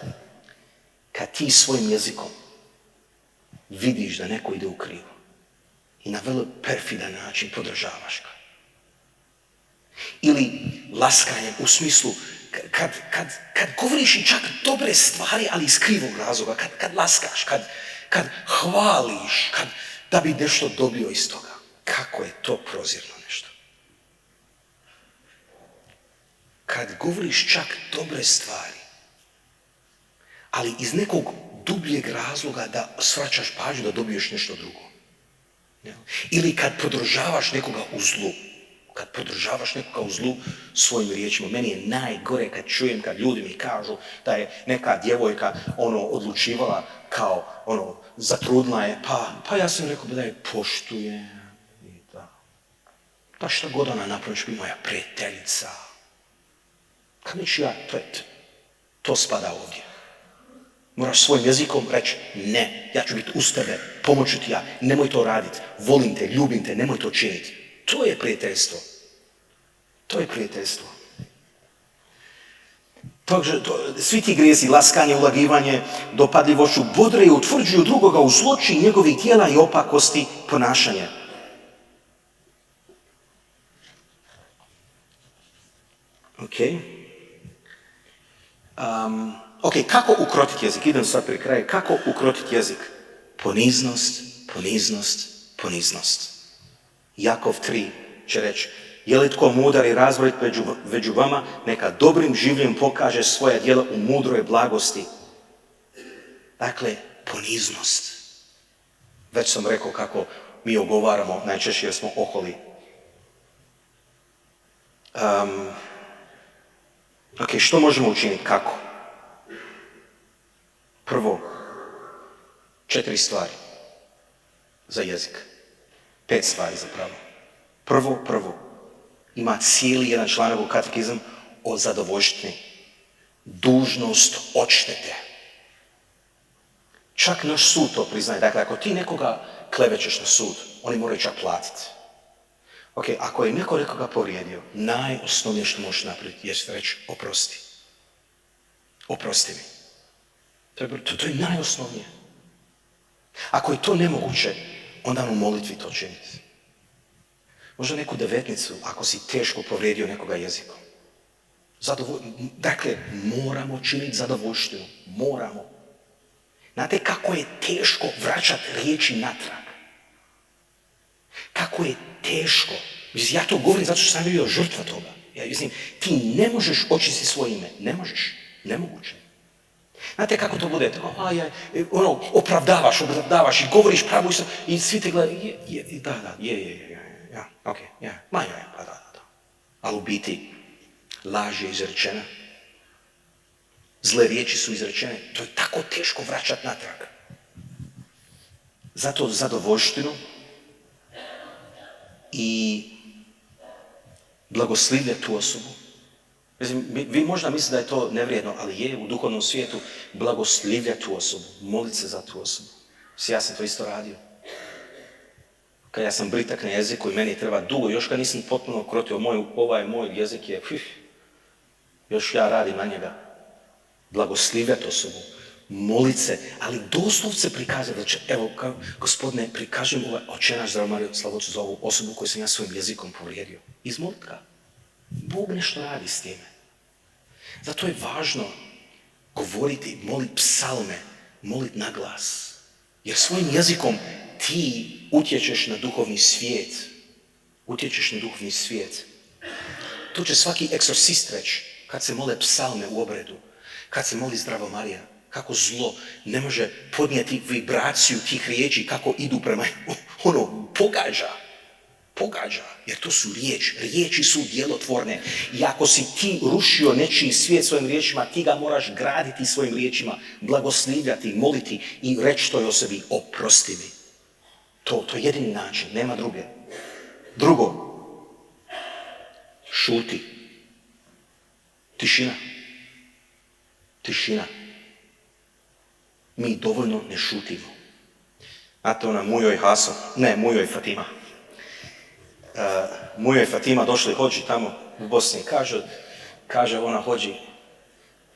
Kad ti svojim jezikom vidiš da neko ide u krivo i na vrlo perfidan način podržavaš ga. Ili laskanje u smislu kad govoriš i čak dobre stvari, ali iz krivog razloga, kad laskaš, kad hvališ, da bi nešto dobio iz toga. Kako je to prozirno nešto. Kad govoriš čak dobre stvari, ali iz nekog dubljeg razloga da svraćaš pažnju da dobiješ nešto drugo. Ili kad podržavaš nekoga u zlu. Kad podržavaš nekoga u zlu svojim riječima. Meni je najgore kad čujem, kad ljudi mi kažu da je neka djevojka odlučivala kao zatrudnila je, pa ja sam rekao da je poštujem. Pa šta god ona napravi, će biti moja prijateljica. Kad neću ja, to spada ovdje. Moraš svojim jezikom reći, ne, ja ću biti uz tebe, pomoću ti ja, nemoj to raditi, volim te, ljubim te, nemoj to činiti. To je prijateljstvo. Svi ti grijesi, laskanje, ulagivanje, dopadljivošću, bodre i utvrđuju drugoga u zločin njegovih djela i opakosti ponašanja. Ok, kako ukrotiti jezik? Idem sad pri kraju. Kako ukrotiti jezik? Poniznost. Jakov 3 će reći, je li tko mudar i razborit među vama, neka dobrim življem pokaže svoja djela u mudroj blagosti. Dakle, poniznost. Već sam rekao kako mi ogovaramo najčešće jer smo oholi. Ok, što možemo učiniti? Kako? Prvo, 4 stvari za jezik. 5 stvari zapravo. Prvo, ima cijeli jedan članak u katekizam o zadovoljštini. Dužnost odštete. Čak naš sud to priznaje. Dakle, ako ti nekoga klevećeš na sud, oni moraju čak platiti. Ok, ako je neko nekoga povrijedio, najosnovnije što možeš napraviti je reći oprosti. Oprosti mi. To je najosnovnije. Ako je to nemoguće, onda u molitvi to činiti. Možda neku devetnicu, ako si teško povrijedio nekoga jezikom. Dakle, moramo činiti zadovoljštinu. Moramo. Znate kako je teško vraćati riječi natrag? Kako je teško. Ja to govorim zato što sam bio žrtva toga. Ti ne možeš očistiti svoje ime. Ne možeš. Nemoguće. Znate kako to bude? Opravdavaš i govoriš pravu istinu i svi te gledaju. Da. Ali u biti, laž je izrečena. Zle riječi su izrečene. To je tako teško vraćati natrag. Zato zadovoljštinu i blagoslivljati tu osobu. Vi možda mislite da je to nevrijedno, ali je u duhovnom svijetu blagoslivljati tu osobu, moliti se za tu osobu. Ja sam to isto radio. Kad ja sam britak na jeziku i meni treba dugo, još kad nisam potpuno ukrotio, moj jezik je, još ja radim na njega. Blagoslivljati osobu, moliti se, ali doslovce prikazati, evo, Gospodine, prikažem Oče naš, Zdravo Marijo, Slavocu za ovu osobu koju sam ja svojim jezikom povrijedio. Izmolit ga. Bog nešto radi s time. Zato je važno govoriti, moliti psalme, moliti na glas. Jer svojim jezikom ti utječeš na duhovni svijet. To će svaki eksorcist reći kad se mole psalme u obredu, kad se moli Zdravo Marija, kako zlo ne može podnijeti vibraciju tih riječi, kako idu prema Pogađa, jer to su riječi su djelotvorne. I ako si ti rušio nečiji svijet svojim riječima, ti ga moraš graditi svojim riječima, blagoslivljati, moliti i reći toj osobi, oprosti mi. To je jedini način, nema druge. Drugo, šuti. Tišina. Mi dovoljno ne šutimo. Znate ona Mujo i Fatima. Mujo i Fatima došli hođi tamo u Bosni. Kaže ona hođi,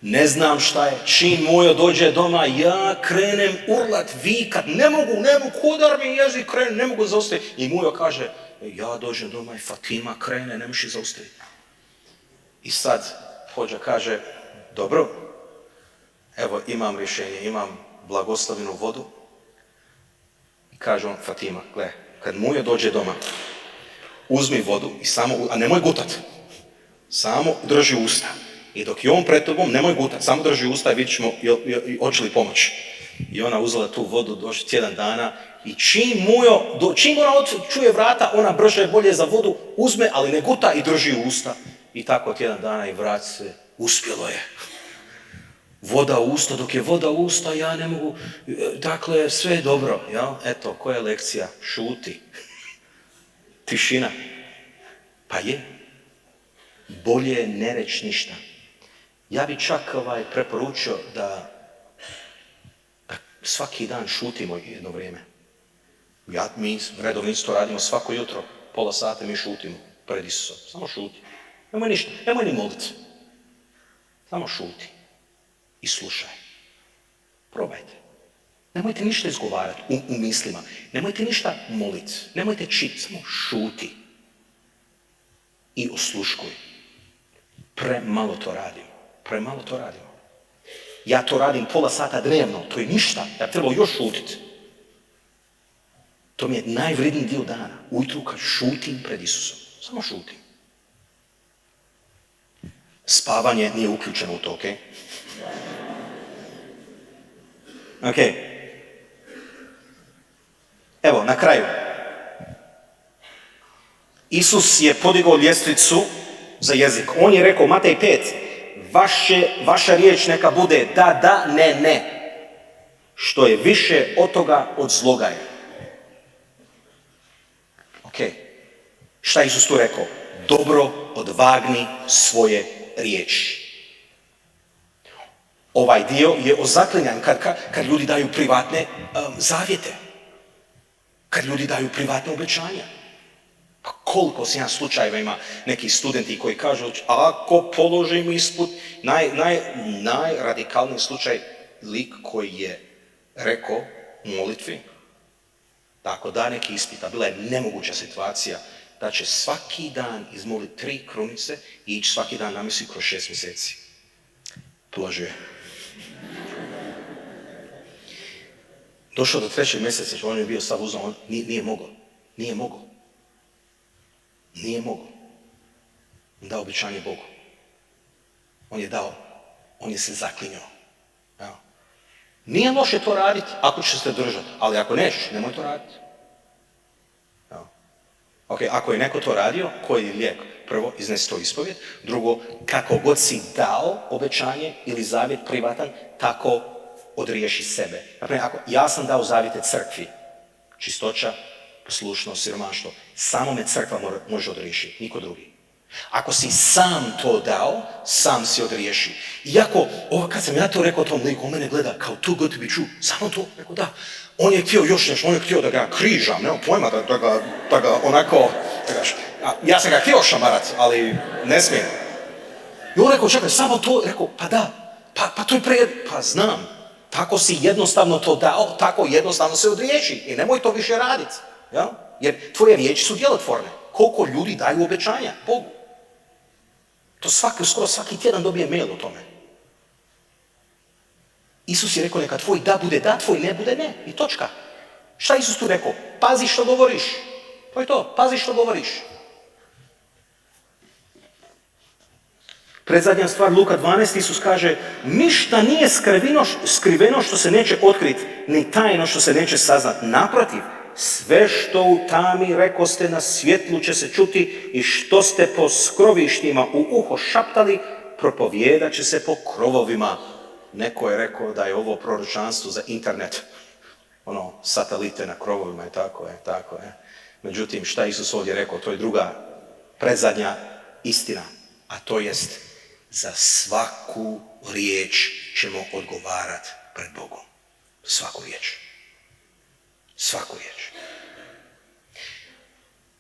ne znam šta je, čim Mujo dođe doma, ja krenem urlat, vikat, ne mogu, kodar mi jezik krene, ne mogu zaustaviti. I Mujo kaže, ja dođem doma i Fatima krene, ne možeš zaustaviti. I sad hođa kaže, dobro, evo imam rješenje, imam blagoslovenu vodu. I kaže on, Fatima, gle, kad Mujo dođe doma, uzmi vodu i a nemoj gutat, samo drži usta. I dok je on pred tobom, nemoj gutat, samo drži usta i vidjet ćemo hoće li pomoći. I ona uzela tu vodu, došli tjedan dana i čim ona čuje vrata, ona brže bolje za vodu uzme, ali ne guta i drži usta. I tako tjedan dana i vrat se, uspjelo je. Voda u usta, dok je voda u usta, ja ne mogu, dakle, sve je dobro, jel? Eto, koja je lekcija? Šuti. Tišina. Pa je. Bolje je ne reći ništa. Ja bi čak preporučio da svaki dan šutimo jedno vrijeme. Mi redovno isto radimo svako jutro, pola sata mi šutimo pred Isusom. Samo šuti. Nemoj ništa, nemoj ni moliti. Samo šuti. I slušaj. Probajte. Nemojte ništa izgovarati u mislima. Nemojte ništa moliti. Nemojte čiti. Samo šuti. I osluškuj. Premalo to radimo. Ja to radim pola sata dnevno. To je ništa. Ja trebao još šutiti. To mi je najvredniji dio dana. Ujutru kad šutim pred Isusom. Samo šutim. Spavanje nije uključeno u to, okej? Okej. Evo, na kraju. Isus je podigao ljestvicu za jezik. On je rekao, Matej 5, vaša riječ neka bude da, ne. Što je više od toga, od zloga je. Okej. Šta je Isus tu rekao? Dobro odvagni svoje riječi. Ovaj dio je ozaklinjan kad ljudi daju privatne zavjete. Kad ljudi daju privatne obećanja. Pa koliko se slučajeva ima neki studenti koji kažu ako položim ispit, najradikalniji slučaj lik koji je rekao u molitvi, tako da neki ispita, bila je nemoguća situacija da će svaki dan izmoliti 3 krunice i ići svaki dan na misiju kroz 6 mjeseci. Položio je. Došao do 3. mjeseca, on je bio sav uzao, on nije mogao. On dao obećanje Bogu. On je se zaklinjao. Ja. Nije loše to raditi ako ćeš se držati, ali ako nećeš, nemoj to raditi. Ja. Ok, ako je neko to radio, koji je lijek? Prvo, iznesi to ispovjed. Drugo, kako god si dao obećanje ili zavjet privatan, tako odriješi sebe. Dakle, ja sam dao zavjete crkvi, čistoća, poslušnost, siromaštvo. Samo me crkva može odriješiti, niko drugi. Ako si sam to dao, sam si odriješi. Iako, kad sam ja to rekao tom liku, on mene gleda kao too good to be true. Samo to, rekao da. On je htio još nešto, on je htio da ga križam, nema pojma da ga onako... Ja sam ga htio šamarat, ali ne smijem. I on rekao, čekaj, samo to, rekao, pa da, pa to je pa znam. Tako si jednostavno to dao, tako jednostavno se odriješi i nemoj to više raditi. Ja? Jer tvoje riječi su djelotvorne. Koliko ljudi daju obećanja Bogu. To skoro svaki tjedan dobije mail o tome. Isus je rekao neka tvoj da bude da, tvoj ne bude ne. I točka. Šta Isus tu rekao? Pazi što govoriš. To je to, pazi što govoriš. Predzadnja stvar, Luka 12, Isus kaže, ništa nije skriveno što se neće otkriti, ni tajno što se neće saznat. Naprotiv, sve što u tami rekoste na svjetlu će se čuti i što ste po skrovištima u uho šaptali, propovijedat će se po krovovima. Neko je rekao da je ovo proročanstvo za internet. Satelite na krovovima i tako je. Međutim, šta Isus ovdje rekao, to je druga, predzadnja istina, a to jest za svaku riječ ćemo odgovarati pred Bogom. Svaku riječ. Svaku riječ.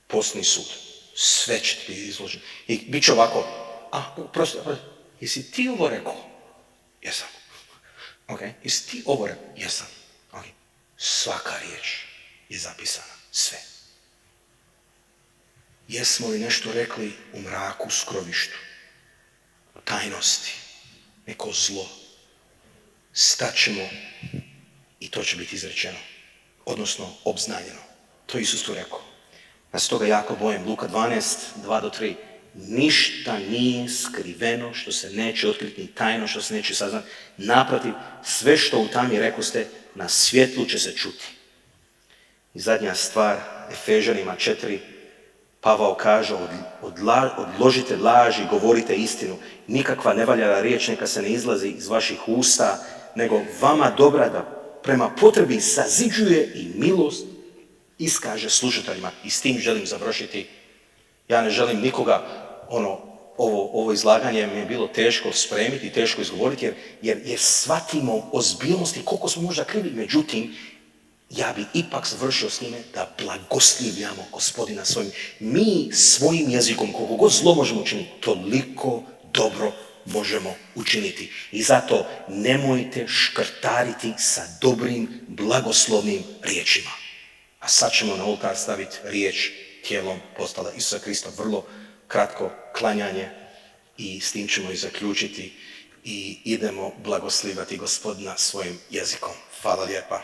Postni sud. Sve će ti biti izloženo. I bit će ovako, prosti, jesi ti ovo rekao? Jesam. Ok, jesi ti ovo rekao? Jesam. Ok, svaka riječ je zapisana. Sve. Jesmo li nešto rekli u mraku, u skrovištu, tajnosti, neko zlo, staćemo i to će biti izrečeno, odnosno obznanjeno. To je Isus tu rekao. Ja se toga jako bojim. Luka 12, 2-3. Ništa nije skriveno što se neće otkriti, ni tajno što se neće saznati. Naprotiv, sve što u tami rekoste, na svjetlu će se čuti. I zadnja stvar, Efežanima 4, Pavao kaže, odložite laži, govorite istinu. Nikakva nevaljana riječ neka se ne izlazi iz vaših usta, nego vama dobra da prema potrebi saziđuje i milost iskaže slušateljima. I s tim želim završiti. Ja ne želim nikoga, ovo izlaganje mi je bilo teško spremiti, teško izgovoriti, jer shvatimo ozbiljnosti koliko smo možda krivi. Međutim, ja bi ipak završio s time da blagoslivljamo Gospodina svojim. Mi svojim jezikom, koliko god zlo možemo učiniti, toliko dobro možemo učiniti. I zato nemojte škrtariti sa dobrim, blagoslovnim riječima. A sad ćemo na oltar staviti riječ tijelom postala Isusa Krista. Vrlo kratko klanjanje i s tim ćemo i zaključiti i idemo blagoslivati Gospodina svojim jezikom. Hvala lijepa.